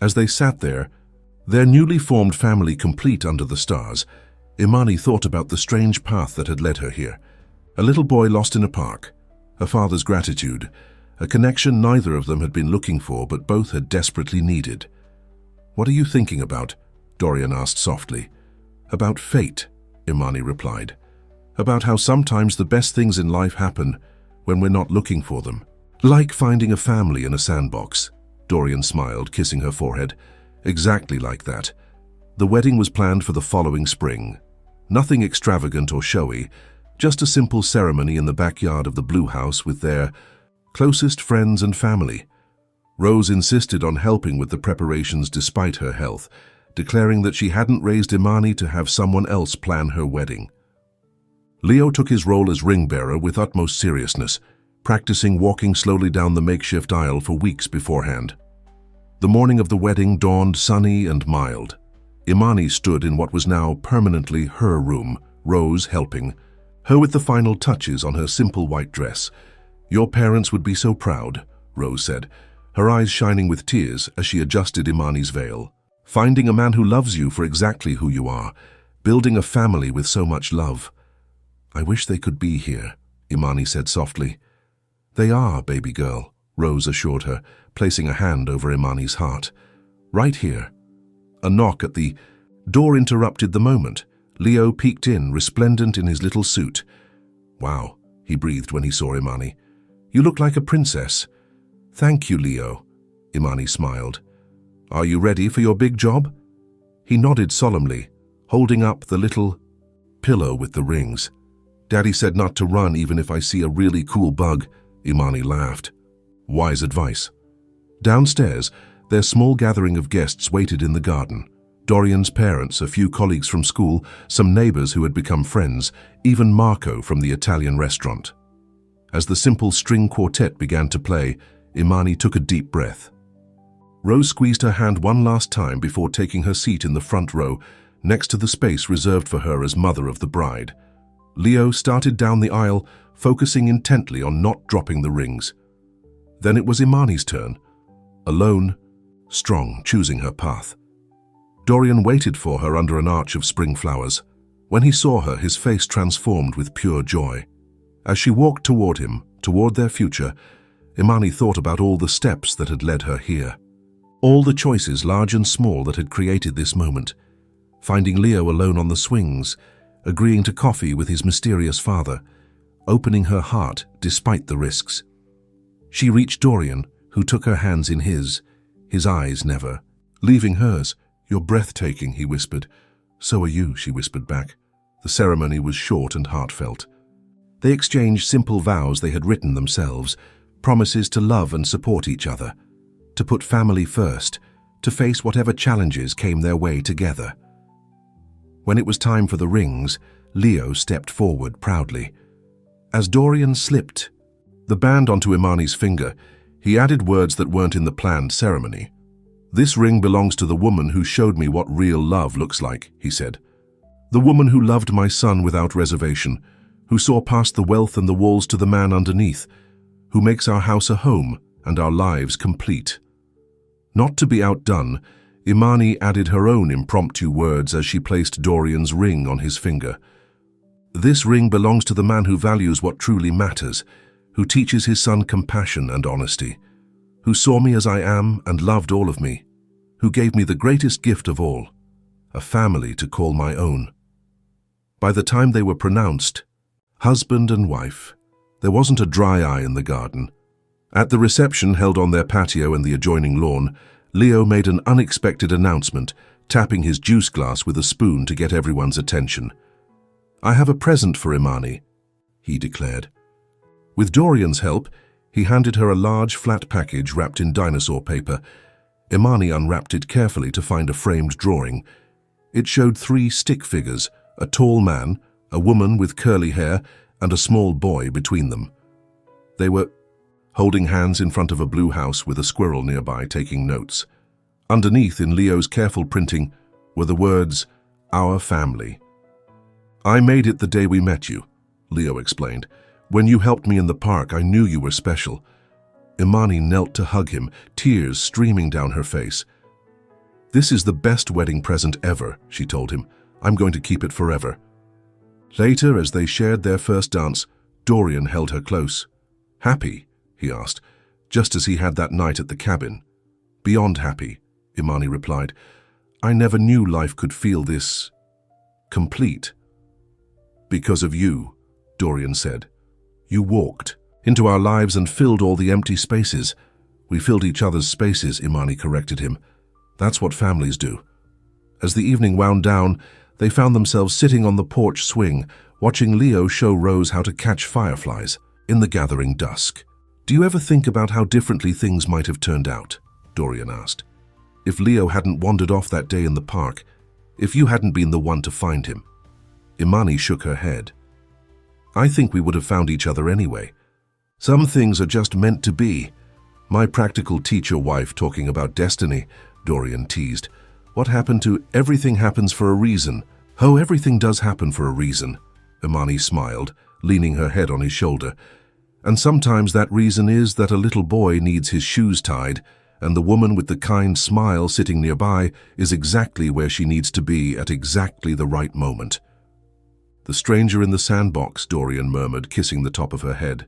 As they sat there, their newly formed family complete under the stars, Imani thought about the strange path that had led her here. A little boy lost in a park, a father's gratitude, a connection neither of them had been looking for but both had desperately needed. "What are you thinking about?" Dorian asked softly. "About fate," Imani replied. "About how sometimes the best things in life happen when we're not looking for them. Like finding a family in a sandbox." Dorian smiled, kissing her forehead. "Exactly like that. The wedding was planned for the following spring. Nothing extravagant or showy, just a simple ceremony in the backyard of the Blue House with their closest friends and family." Rose insisted on helping with the preparations despite her health, declaring that she hadn't raised Imani to have someone else plan her wedding. Leo took his role as ring-bearer with utmost seriousness, practicing walking slowly down the makeshift aisle for weeks beforehand. The morning of the wedding dawned sunny and mild. Imani stood in what was now permanently her room, Rose helping, her with the final touches on her simple white dress. "Your parents would be so proud," Rose said, her eyes shining with tears as she adjusted Imani's veil. "Finding a man who loves you for exactly who you are, building a family with so much love." "I wish they could be here," Imani said softly. "They are, baby girl," Rose assured her, placing a hand over Imani's heart. "Right here." A knock at the door interrupted the moment. Leo peeked in, resplendent in his little suit. "Wow," he breathed when he saw Imani. "You look like a princess." "Thank you, Leo," Imani smiled. "Are you ready for your big job?" He nodded solemnly, holding up the little pillow with the rings. "Daddy said not to run even if I see a really cool bug," Imani laughed. Wise advice. Downstairs, their small gathering of guests waited in the garden. Dorian's parents, a few colleagues from school, some neighbors who had become friends, even Marco from the Italian restaurant. As the simple string quartet began to play, Imani took a deep breath. Rose squeezed her hand one last time before taking her seat in the front row, next to the space reserved for her as mother of the bride. Leo started down the aisle, focusing intently on not dropping the rings. Then it was Imani's turn, alone, strong, choosing her path. Dorian waited for her under an arch of spring flowers. When he saw her, his face transformed with pure joy. As she walked toward him, toward their future, Imani thought about all the steps that had led her here. All the choices, large and small, that had created this moment. Finding Leo alone on the swings, agreeing to coffee with his mysterious father, opening her heart despite the risks. She reached Dorian, who took her hands in his eyes never leaving hers. "You're breathtaking," he whispered. "So are you," she whispered back. The ceremony was short and heartfelt. They exchanged simple vows they had written themselves, promises to love and support each other, to put family first, to face whatever challenges came their way together. When it was time for the rings, Leo stepped forward proudly. As Dorian slipped the band onto Imani's finger, he added words that weren't in the planned ceremony. "This ring belongs to the woman who showed me what real love looks like," he said. "The woman who loved my son without reservation, who saw past the wealth and the walls to the man underneath, who makes our house a home and our lives complete." Not to be outdone, Imani added her own impromptu words as she placed Dorian's ring on his finger. "This ring belongs to the man who values what truly matters, who teaches his son compassion and honesty, who saw me as I am and loved all of me, who gave me the greatest gift of all, a family to call my own." By the time they were pronounced husband and wife, there wasn't a dry eye in the garden. At the reception held on their patio and the adjoining lawn, Leo made an unexpected announcement, tapping his juice glass with a spoon to get everyone's attention. "I have a present for Imani," he declared. With Dorian's help, he handed her a large flat package wrapped in dinosaur paper. Imani unwrapped it carefully to find a framed drawing. It showed 3 stick figures, a tall man, a woman with curly hair, and a small boy between them. They were holding hands in front of a blue house with a squirrel nearby taking notes. Underneath, in Leo's careful printing, were the words, "Our family." "I made it the day we met you," Leo explained. "When you helped me in the park, I knew you were special." Imani knelt to hug him, tears streaming down her face. "This is the best wedding present ever," she told him. "I'm going to keep it forever." Later, as they shared their first dance, Dorian held her close. "Happy?" he asked, just as he had that night at the cabin. "Beyond happy," Imani replied. "I never knew life could feel this complete." "Because of you," Dorian said. "You walked into our lives and filled all the empty spaces." "We filled each other's spaces," Imani corrected him. "That's what families do." As the evening wound down, they found themselves sitting on the porch swing, watching Leo show Rose how to catch fireflies in the gathering dusk. "Do you ever think about how differently things might have turned out?" Dorian asked. "If Leo hadn't wandered off that day in the park, if you hadn't been the one to find him?" Imani shook her head. "I think we would have found each other anyway. Some things are just meant to be." "My practical teacher wife talking about destiny," Dorian teased. "What happened to everything happens for a reason?" "Oh, everything does happen for a reason," Imani smiled, leaning her head on his shoulder. "And sometimes that reason is that a little boy needs his shoes tied, and the woman with the kind smile sitting nearby is exactly where she needs to be at exactly the right moment." "The stranger in the sandbox," Dorian murmured, kissing the top of her head.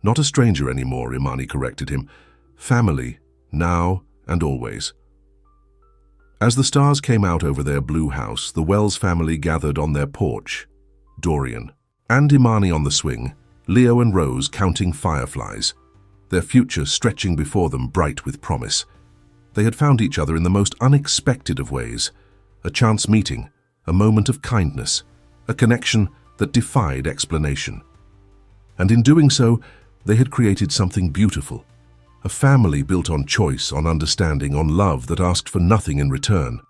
"Not a stranger anymore," Imani corrected him. "Family, now and always." As the stars came out over their blue house, the Wells family gathered on their porch. Dorian and Imani on the swing, Leo and Rose counting fireflies, their future stretching before them bright with promise. They had found each other in the most unexpected of ways, a chance meeting, a moment of kindness, a connection that defied explanation. And in doing so, they had created something beautiful, a family built on choice, on understanding, on love that asked for nothing in return.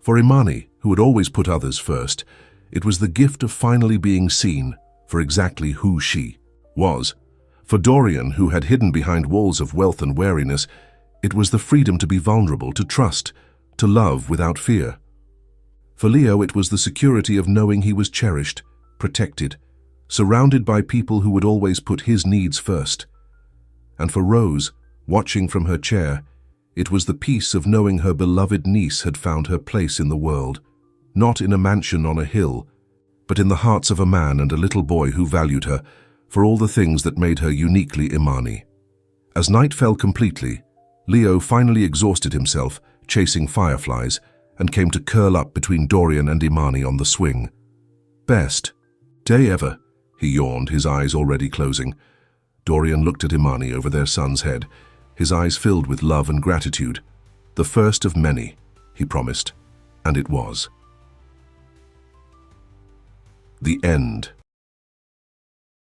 For Imani, who had always put others first, it was the gift of finally being seen for exactly who she was. For Dorian, who had hidden behind walls of wealth and wariness, it was the freedom to be vulnerable, to trust, to love without fear. For Leo, it was the security of knowing he was cherished, protected, surrounded by people who would always put his needs first. And for Rose, watching from her chair, it was the peace of knowing her beloved niece had found her place in the world, not in a mansion on a hill, but in the hearts of a man and a little boy who valued her for all the things that made her uniquely Imani. As night fell completely, Leo finally exhausted himself chasing fireflies and came to curl up between Dorian and Imani on the swing. "Best day ever," he yawned, his eyes already closing. Dorian looked at Imani over their son's head, his eyes filled with love and gratitude. "The first of many," he promised, and it was. The end.